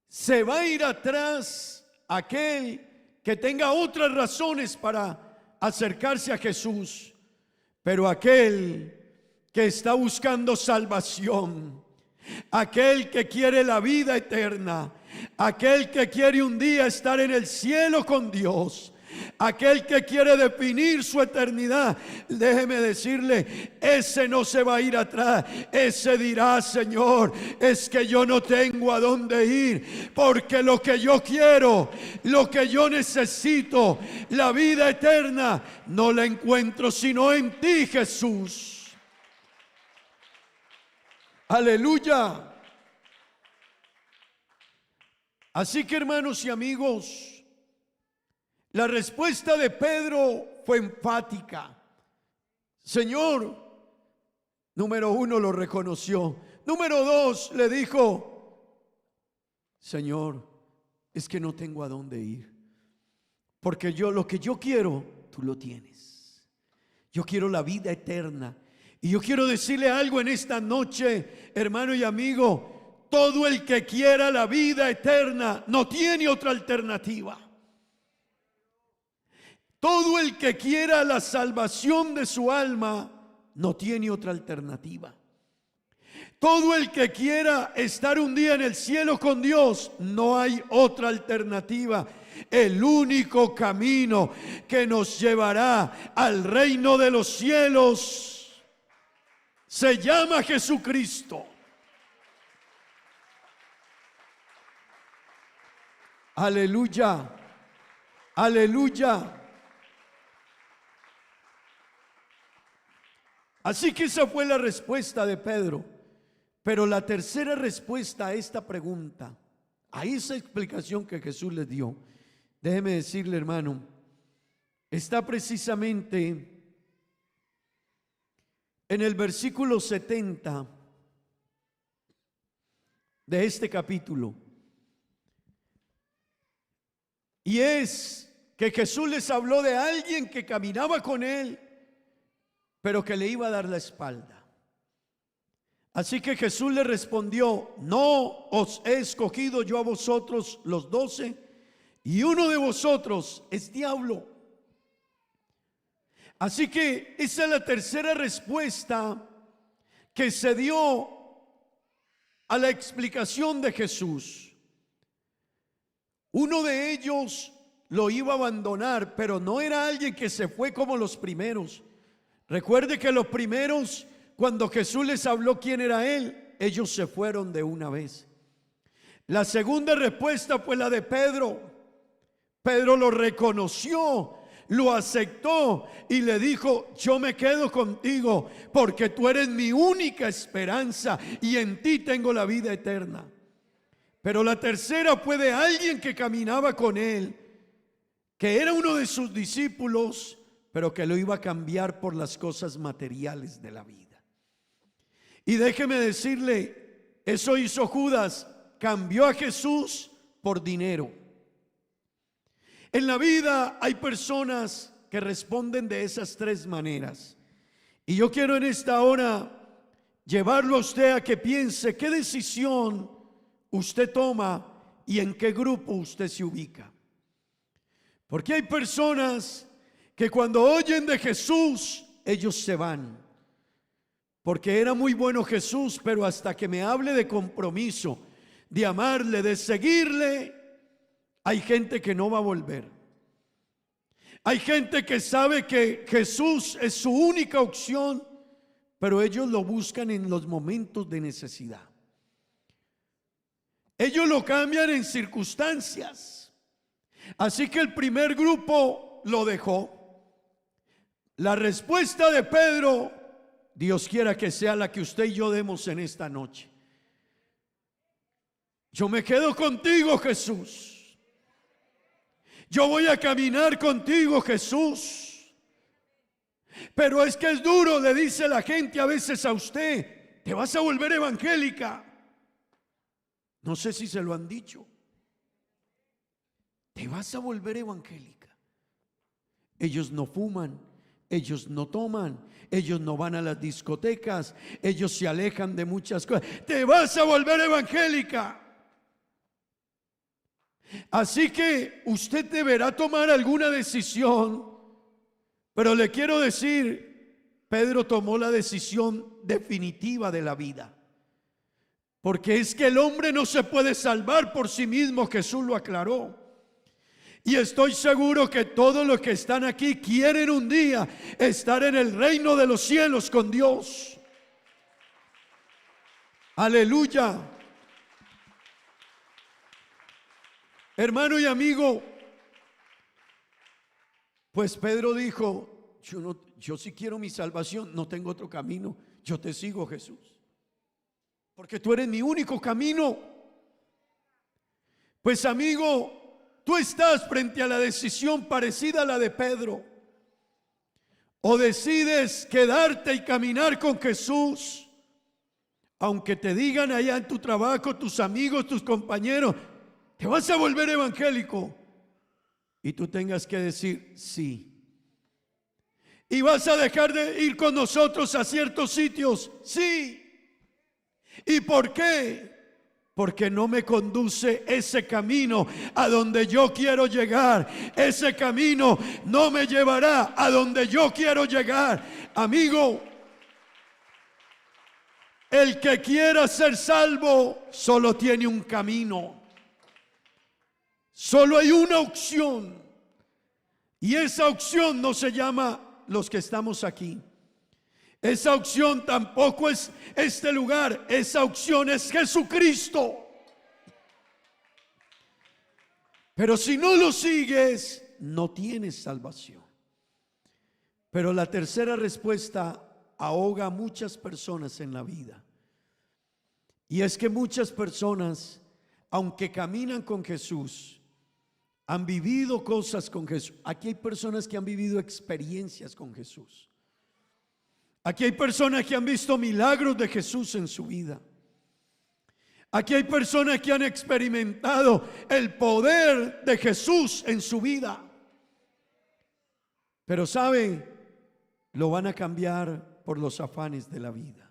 se va a ir atrás aquel que tenga otras razones para acercarse a Jesús, pero aquel que está buscando salvación, aquel que quiere la vida eterna, aquel que quiere un día estar en el cielo con Dios, aquel que quiere definir su eternidad, déjeme decirle, ese no se va a ir atrás. Ese dirá: Señor, es que yo no tengo a dónde ir, porque lo que yo quiero, lo que yo necesito, la vida eterna, no la encuentro sino en ti, Jesús. Aleluya. Así que, hermanos y amigos, la respuesta de Pedro fue enfática. Señor, número uno, lo reconoció. Número dos, le dijo: Señor, es que no tengo a dónde ir, porque yo lo que yo quiero, tú lo tienes. Yo quiero la vida eterna. Y yo quiero decirle algo en esta noche, hermano y amigo: todo el que quiera la vida eterna no tiene otra alternativa. Todo el que quiera la salvación de su alma no tiene otra alternativa. Todo el que quiera estar un día en el cielo con Dios, no hay otra alternativa. El único camino que nos llevará al reino de los cielos se llama Jesucristo. Aleluya, aleluya. Así que esa fue la respuesta de Pedro. Pero la tercera respuesta a esta pregunta, a esa explicación que Jesús les dio, déjeme decirle, hermano, está precisamente en el versículo 70 de este capítulo. Y es que Jesús les habló de alguien que caminaba con él, pero que le iba a dar la espalda. Así que Jesús le respondió: no os he escogido yo a vosotros los 12, y uno de vosotros es diablo. Así que esa es la tercera respuesta que se dio a la explicación de Jesús. Uno de ellos lo iba a abandonar, pero no era alguien que se fue como los primeros. Recuerde que los primeros, cuando Jesús les habló quién era él, ellos se fueron de una vez. La segunda respuesta fue la de Pedro. Pedro lo reconoció, lo aceptó y le dijo: yo me quedo contigo porque tú eres mi única esperanza y en ti tengo la vida eterna. Pero la tercera fue de alguien que caminaba con él, que era uno de sus discípulos, pero que lo iba a cambiar por las cosas materiales de la vida. Y déjeme decirle, eso hizo Judas, cambió a Jesús por dinero. En la vida hay personas que responden de esas tres maneras. Y yo quiero en esta hora llevarlo a usted a que piense qué decisión usted toma y en qué grupo usted se ubica. Porque hay personas que cuando oyen de Jesús, ellos se van. Porque era muy bueno Jesús, pero hasta que me hable de compromiso, de amarle, de seguirle, hay gente que no va a volver. Hay gente que sabe que Jesús es su única opción, pero ellos lo buscan en los momentos de necesidad. Ellos lo cambian en circunstancias. Así que el primer grupo lo dejó. La respuesta de Pedro, Dios quiera que sea la que usted y yo demos en esta noche. Yo me quedo contigo, Jesús. Yo voy a caminar contigo, Jesús. Pero es que es duro, le dice la gente a veces a usted, te vas a volver evangélica. No sé si se lo han dicho. Te vas a volver evangélica. Ellos no fuman, ellos no toman, ellos no van a las discotecas, ellos se alejan de muchas cosas. Te vas a volver evangélica. Así que usted deberá tomar alguna decisión. Pero le quiero decir, Pedro tomó la decisión definitiva de la vida. Porque es que el hombre no se puede salvar por sí mismo, Jesús lo aclaró. Y estoy seguro que todos los que están aquí quieren un día estar en el reino de los cielos con Dios. Aleluya. Hermano y amigo, pues Pedro dijo, yo sí quiero mi salvación, no tengo otro camino, yo te sigo, Jesús, porque tú eres mi único camino. Pues amigo, tú estás frente a la decisión parecida a la de Pedro. O decides quedarte y caminar con Jesús, aunque te digan allá en tu trabajo, tus amigos, tus compañeros, te vas a volver evangélico, y tú tengas que decir sí. Y vas a dejar de ir con nosotros a ciertos sitios, sí. ¿Y por qué? Porque no me conduce ese camino a donde yo quiero llegar. Ese camino no me llevará a donde yo quiero llegar. Amigo, el que quiera ser salvo solo tiene un camino. Solo hay una opción. Y esa opción no se llama los que estamos aquí. Esa opción tampoco es este lugar. Esa opción es Jesucristo. Pero si no lo sigues, no tienes salvación. Pero la tercera respuesta ahoga a muchas personas en la vida. Y es que muchas personas, aunque caminan con Jesús, han vivido cosas con Jesús. Aquí hay personas que han vivido experiencias con Jesús. Aquí hay personas que han visto milagros de Jesús en su vida. Aquí hay personas que han experimentado el poder de Jesús en su vida. Pero ¿sabe? Lo van a cambiar por los afanes de la vida,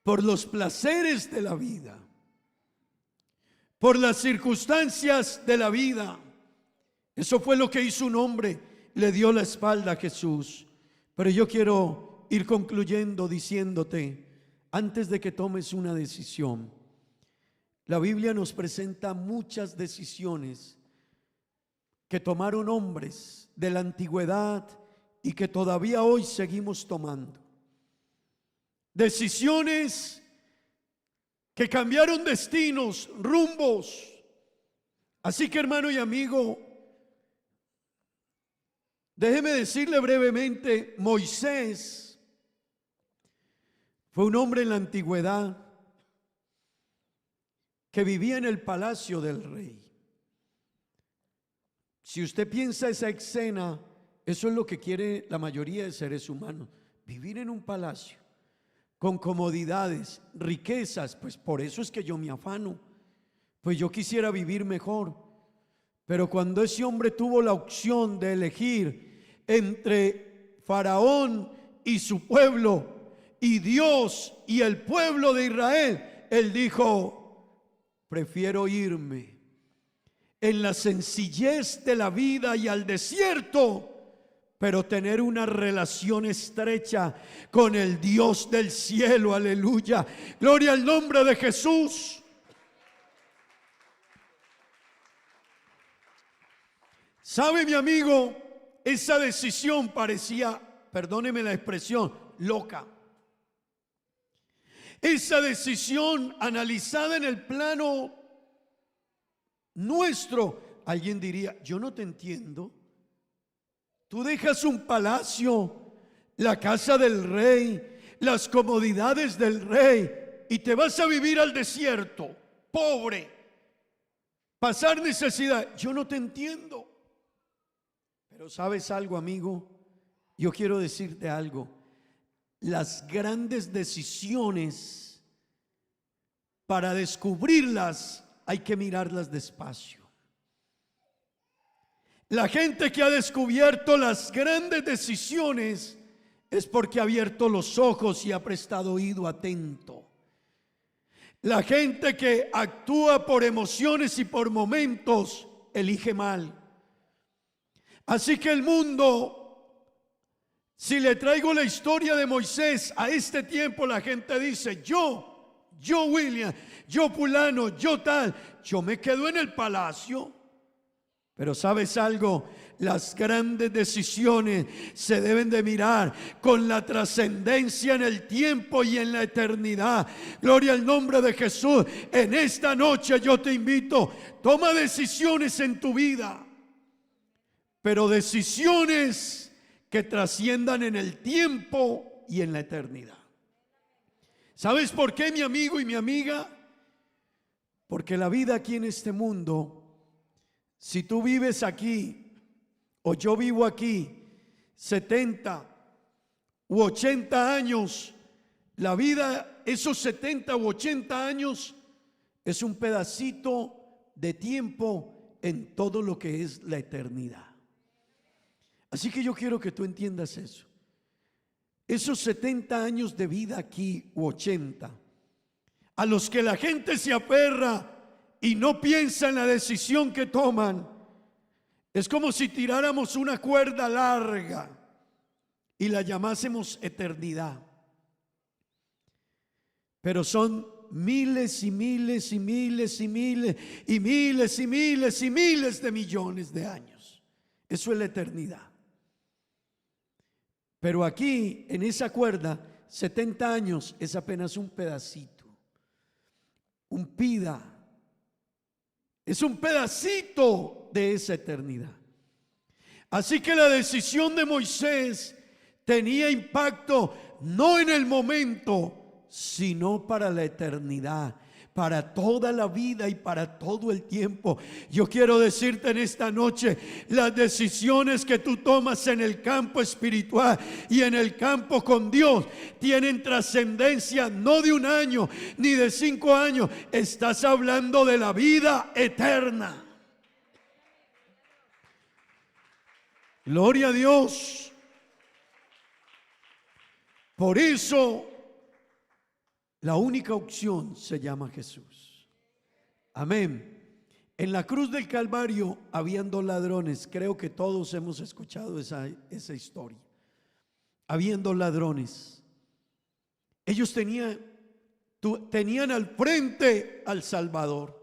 por los placeres de la vida, por las circunstancias de la vida. Eso fue lo que hizo un hombre, le dio la espalda a Jesús. Pero yo quiero ir concluyendo diciéndote, antes de que tomes una decisión, la Biblia nos presenta muchas decisiones que tomaron hombres de la antigüedad y que todavía hoy seguimos tomando. Decisiones que cambiaron destinos, rumbos. Así que, hermano y amigo, déjeme decirle brevemente, Moisés fue un hombre en la antigüedad que vivía en el palacio del rey. Si usted piensa esa escena, eso es lo que quiere la mayoría de seres humanos, vivir en un palacio con comodidades, riquezas. Pues por eso es que yo me afano, pues yo quisiera vivir mejor. Pero cuando ese hombre tuvo la opción de elegir entre Faraón y su pueblo y Dios y el pueblo de Israel, él dijo: prefiero irme en la sencillez de la vida y al desierto, pero tener una relación estrecha con el Dios del cielo. Aleluya, gloria al nombre de Jesús. ¿Sabe, mi amigo? Esa decisión parecía, perdóneme la expresión, loca. Esa decisión analizada en el plano nuestro, alguien diría, yo no te entiendo. Tú dejas un palacio, la casa del rey, las comodidades del rey, y te vas a vivir al desierto, pobre, pasar necesidad. Yo no te entiendo. Pero ¿sabes algo, amigo? Yo quiero decirte algo. Las grandes decisiones, para descubrirlas, hay que mirarlas despacio. La gente que ha descubierto las grandes decisiones es porque ha abierto los ojos y ha prestado oído atento. La gente que actúa por emociones y por momentos elige mal. Así que el mundo, si le traigo la historia de Moisés a este tiempo, la gente dice, yo William, yo fulano, yo tal, yo me quedo en el palacio. Pero ¿sabes algo? Las grandes decisiones se deben de mirar con la trascendencia en el tiempo y en la eternidad. Gloria al nombre de Jesús. En esta noche yo te invito, toma decisiones en tu vida, pero decisiones que trasciendan en el tiempo y en la eternidad. ¿Sabes por qué, mi amigo y mi amiga? Porque la vida aquí en este mundo, si tú vives aquí o yo vivo aquí 70 u 80 años, la vida, esos 70 u 80 años es un pedacito de tiempo en todo lo que es la eternidad. Así que yo quiero que tú entiendas eso. Esos 70 años de vida aquí u 80, a los que la gente se aferra y no piensa en la decisión que toman, es como si tiráramos una cuerda larga y la llamásemos eternidad. Pero son miles y miles y miles y miles y miles y miles y miles de millones de años. Eso es la eternidad. Pero aquí, en esa cuerda, 70 años es apenas un pedacito, un pida. Es un pedacito de esa eternidad. Así que la decisión de Moisés tenía impacto no en el momento, sino para la eternidad, para toda la vida y para todo el tiempo. Yo quiero decirte en esta noche, las decisiones que tú tomas en el campo espiritual y en el campo con Dios tienen trascendencia no de un año ni de 5 años. Estás hablando de la vida eterna. Gloria a Dios. Por eso la única opción se llama Jesús. Amén. En la cruz del Calvario habían 2 ladrones. Creo que todos hemos escuchado esa historia. Habían 2 ladrones. Ellos tenían al frente al Salvador.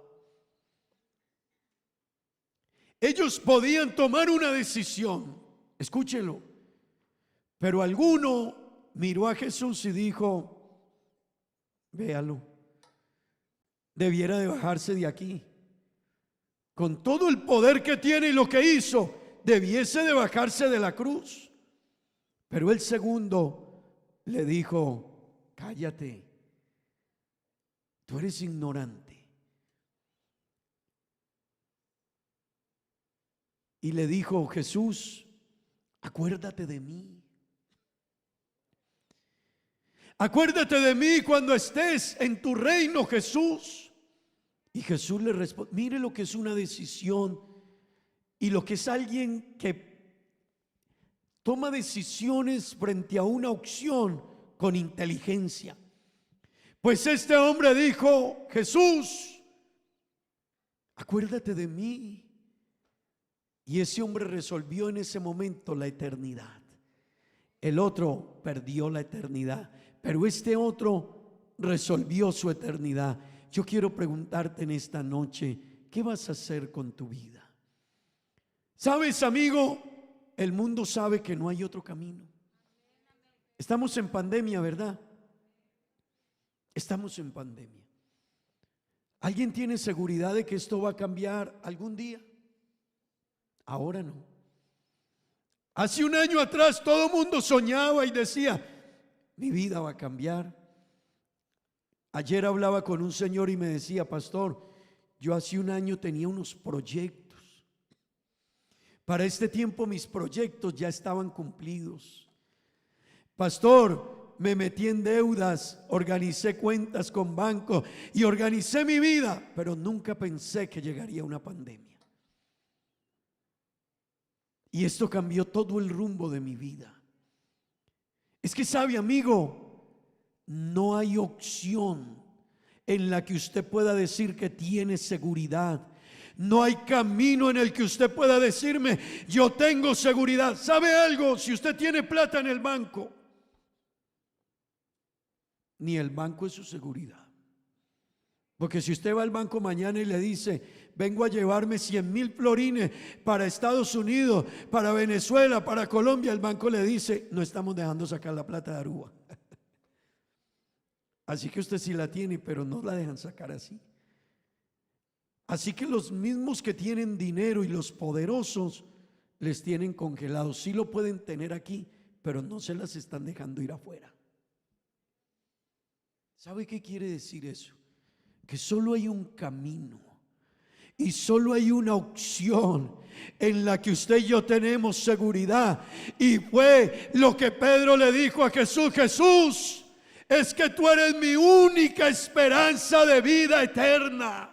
Ellos podían tomar una decisión. Escúchelo. Pero alguno miró a Jesús y dijo: véalo, debiera de bajarse de aquí. Con todo el poder que tiene y lo que hizo, debiese de bajarse de la cruz. Pero el segundo le dijo: cállate, tú eres ignorante. Y le dijo Jesús: acuérdate de mí. Acuérdate de mí cuando estés en tu reino, Jesús. Y Jesús le responde. Mire lo que es una decisión y lo que es alguien que toma decisiones frente a una opción con inteligencia. Pues este hombre dijo: Jesús, acuérdate de mí. Y ese hombre resolvió en ese momento la eternidad. El otro perdió la eternidad, pero este otro resolvió su eternidad. Yo quiero preguntarte en esta noche, ¿qué vas a hacer con tu vida? ¿Sabes, amigo? El mundo sabe que no hay otro camino. Estamos en pandemia, ¿verdad? Estamos en pandemia. ¿Alguien tiene seguridad de que esto va a cambiar algún día? Ahora no. Hace un año atrás todo el mundo soñaba y decía, mi vida va a cambiar. Ayer hablaba con un señor y me decía, pastor, yo hace un año tenía unos proyectos. Para este tiempo mis proyectos ya estaban cumplidos. Pastor, me metí en deudas, organicé cuentas con banco y organicé mi vida, pero nunca pensé que llegaría una pandemia. Y esto cambió todo el rumbo de mi vida. Es que sabe, amigo, no hay opción en la que usted pueda decir que tiene seguridad. No hay camino en el que usted pueda decirme, yo tengo seguridad. ¿Sabe algo? Si usted tiene plata en el banco, ni el banco es su seguridad. Porque si usted va al banco mañana y le dice, vengo a llevarme 100,000 florines para Estados Unidos, para Venezuela, para Colombia, el banco le dice, no estamos dejando sacar la plata de Aruba. Así que usted sí la tiene, pero no la dejan sacar así. Así que los mismos que tienen dinero y los poderosos les tienen congelados. Sí lo pueden tener aquí, pero no se las están dejando ir afuera. ¿Sabe qué quiere decir eso? Que solo hay un camino y solo hay una opción en la que usted y yo tenemos seguridad. Y fue lo que Pedro le dijo a Jesús: Jesús, es que tú eres mi única esperanza de vida eterna.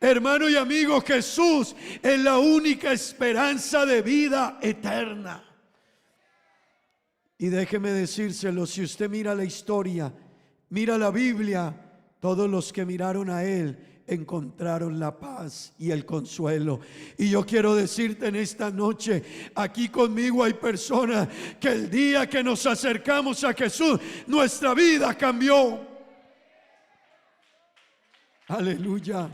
Hermano y amigo, Jesús es la única esperanza de vida eterna. Y déjeme decírselo, si usted mira la historia, mira la Biblia, todos los que miraron a Él encontraron la paz y el consuelo. Y yo quiero decirte en esta noche, aquí conmigo hay personas que el día que nos acercamos a Jesús, nuestra vida cambió. Aleluya.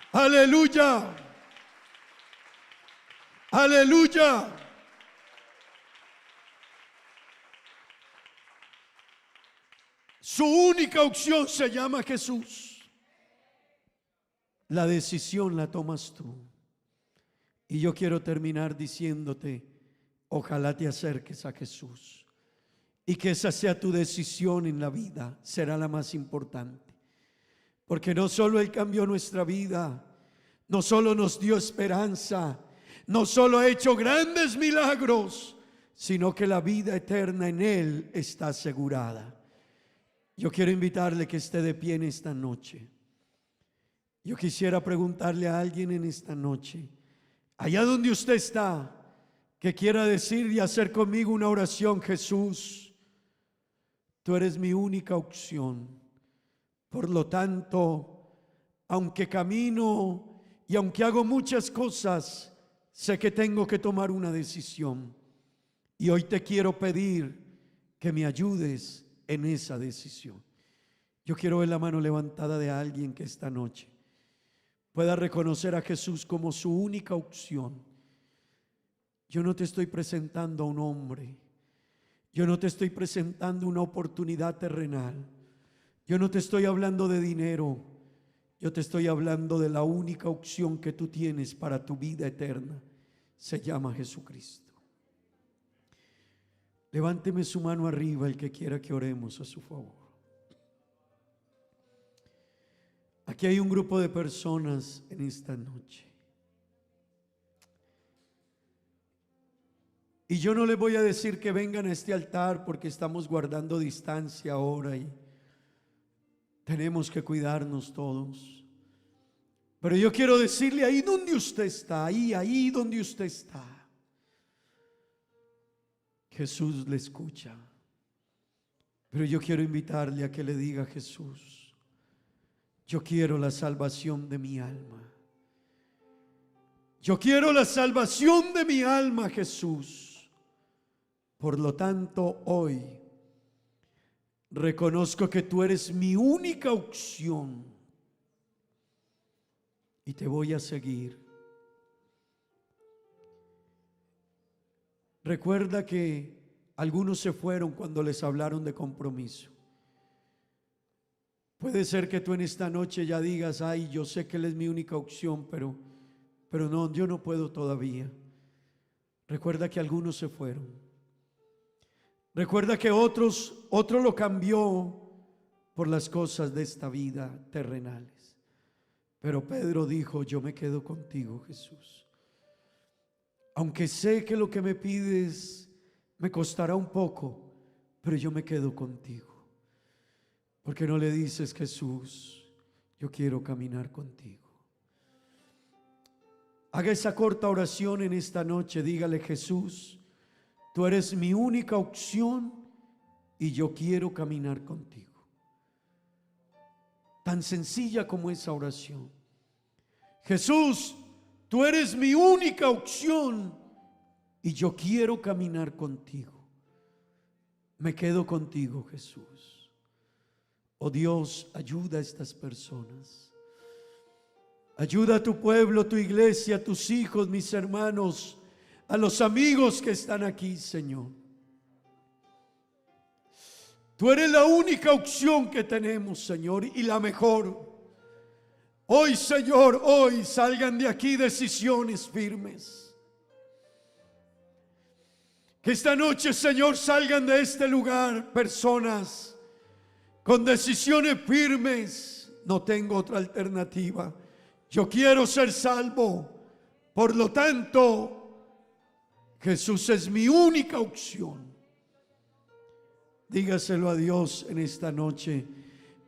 Aleluya. Aleluya. Su única opción se llama Jesús. La decisión la tomas tú. Y yo quiero terminar diciéndote, ojalá te acerques a Jesús y que esa sea tu decisión en la vida, será la más importante. Porque no solo Él cambió nuestra vida, no solo nos dio esperanza, no solo ha hecho grandes milagros, sino que la vida eterna en Él está asegurada. Yo quiero invitarle que esté de pie en esta noche. Yo quisiera preguntarle a alguien en esta noche, allá donde usted está, que quiera decir y hacer conmigo una oración: Jesús, tú eres mi única opción. Por lo tanto, aunque camino y aunque hago muchas cosas, sé que tengo que tomar una decisión. Y hoy te quiero pedir que me ayudes en esa decisión. Yo quiero ver la mano levantada de alguien que esta noche pueda reconocer a Jesús como su única opción. Yo no te estoy presentando a un hombre, yo no te estoy presentando una oportunidad terrenal, yo no te estoy hablando de dinero, yo te estoy hablando de la única opción que tú tienes para tu vida eterna. Se llama Jesucristo. Levánteme su mano arriba el que quiera que oremos a su favor. Aquí hay un grupo de personas en esta noche. Y yo no les voy a decir que vengan a este altar porque estamos guardando distancia ahora y tenemos que cuidarnos todos. Pero yo quiero decirle, ahí donde usted está, ahí donde usted está, Jesús le escucha. Pero yo quiero invitarle a que le diga: Jesús, yo quiero la salvación de mi alma. Yo quiero la salvación de mi alma, Jesús. Por lo tanto, hoy reconozco que tú eres mi única opción. y te voy a seguir. Recuerda que algunos se fueron cuando les hablaron de compromiso. Puede ser que tú en esta noche ya digas: ay, yo sé que Él es mi única opción, pero no, yo no puedo todavía. Recuerda que algunos se fueron. Recuerda que otro lo cambió por las cosas de esta vida terrenales. Pero Pedro dijo: yo me quedo contigo, Jesús. Aunque sé que lo que me pides me costará un poco, pero yo me quedo contigo. ¿Por qué no le dices: Jesús, yo quiero caminar contigo? Haga esa corta oración en esta noche. Dígale: Jesús, tú eres mi única opción y yo quiero caminar contigo. Tan sencilla como esa oración. Jesús, tú eres mi única opción y yo quiero caminar contigo. Me quedo contigo, Jesús. Oh Dios, ayuda a estas personas. Ayuda a tu pueblo, tu iglesia, a tus hijos, mis hermanos, a los amigos que están aquí, Señor. Tú eres la única opción que tenemos, Señor, y la mejor. Hoy, Señor, hoy salgan de aquí decisiones firmes. Que esta noche, Señor, salgan de este lugar personas con decisiones firmes. No tengo otra alternativa. Yo quiero ser salvo. Por lo tanto, Jesús es mi única opción. Dígaselo a Dios en esta noche.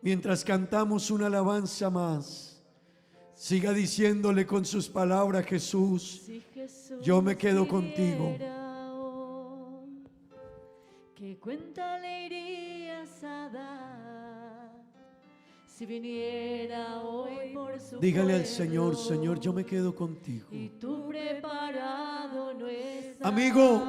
Mientras cantamos una alabanza más, siga diciéndole con sus palabras: Jesús, Si Jesús yo me quedo contigo. viniera hoy, ¿qué cuenta le irías a dar? Si viniera hoy por su Dígale al pueblo, Señor: Señor, yo me quedo contigo. y tú preparado no estás. Amigo,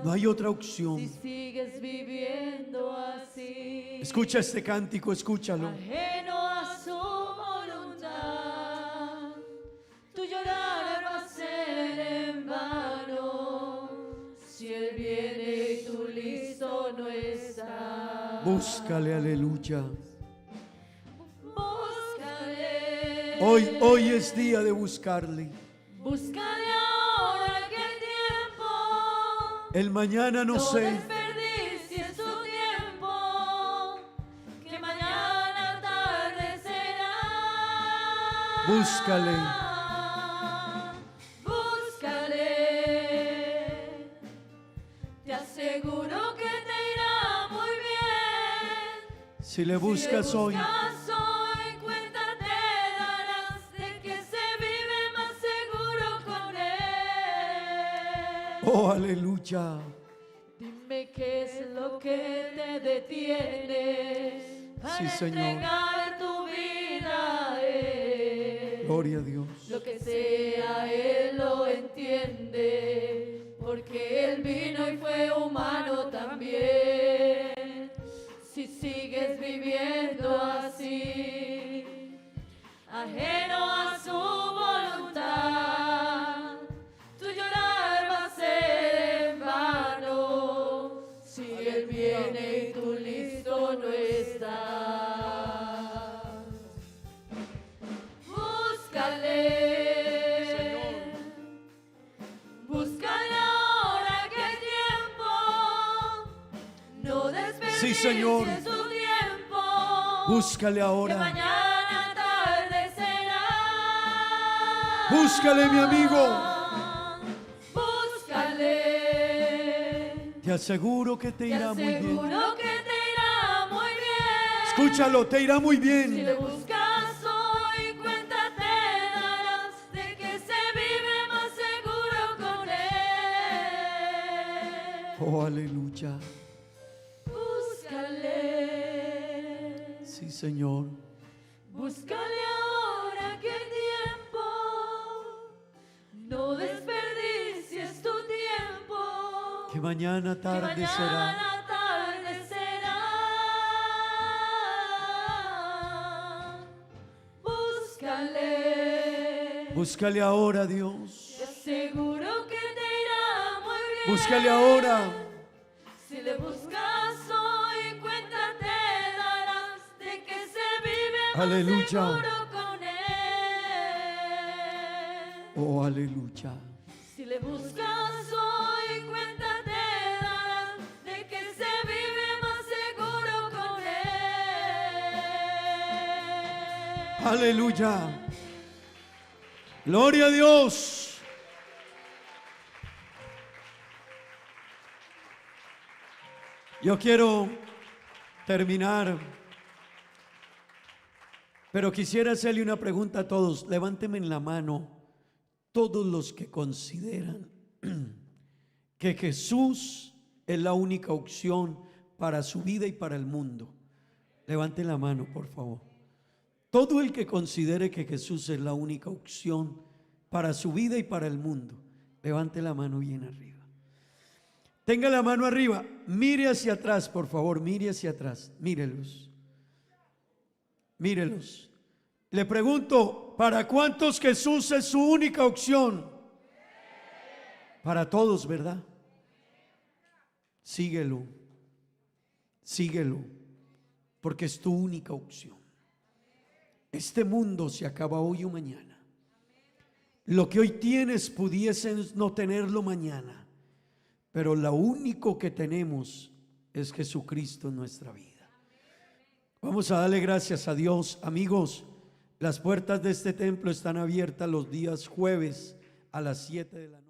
no hay otra Si opción. sigues viviendo así, Escucha este cántico, escúchalo. ajeno a su voluntad, tu llorar va a ser en vano. Si Él viene y tú listo no estás, Búscale, aleluya. búscale. Hoy es día de buscarle. Búscale ahora que el tiempo El mañana no no sé. desperdicies tu tiempo, que mañana tarde será. Búscale. Búscale. Te aseguro que te irá muy bien. Si le buscas Si le hoy, buscas hoy, cuenta te darás de que se vive más seguro con Él. oh aleluya. Dime qué es lo que te detiene para Sí, Señor. entregar tu vida a Él. Gloria a Dios. Lo que sea, Él lo entiende, porque Él vino y fue humano también. Si sigues viviendo así, ajeno a su voluntad, tu llorar va a ser en vano. Si Él viene y tú listo no estás, búscale. Búscale ahora que el tiempo no desperdicies Sí, Señor. tu tiempo, Búscale que ahora. mañana tarde será. Búscale, mi amigo. Búscale. Te aseguro que te Te irá muy bien. aseguro que te irá muy bien. Escúchalo, te irá muy Si le bien. buscas hoy, cuenta te darás de que se vive más seguro con Él. Oh aleluya. Búscale. Sí, Señor. Búscale ahora que el tiempo no desperdicies tu tiempo, Que mañana que tarde será. mañana tarde será. Búscale. Búscale ahora, Dios. Te aseguro que te irá muy bien. Búscale ahora. Si le buscas hoy, cuenta te darás de que se vive más Aleluya. seguro con él. Oh, aleluya. Si le buscas hoy, cuenta te darás de que se vive más seguro con él. Aleluya. Gloria a Dios. Yo quiero terminar, pero quisiera hacerle una pregunta a todos. Levánteme en la mano todos los que consideran que Jesús es la única opción para su vida y para el mundo. Levanten la mano, por favor. Todo el que considere que Jesús es la única opción para su vida y para el mundo, levante la mano bien arriba. Tenga la mano arriba, mire hacia atrás, por favor, mire hacia atrás, mírelos. Mírelos. Le pregunto, ¿para cuántos Jesús es su única opción? Para todos, ¿verdad? Síguelo, síguelo, porque es tu única opción. Este mundo se acaba hoy o mañana. Lo que hoy tienes pudieses no tenerlo mañana, pero lo único que tenemos es Jesucristo en nuestra vida. Vamos a darle gracias a Dios. Amigos, las puertas de este templo están abiertas los días jueves a las 7 de la noche.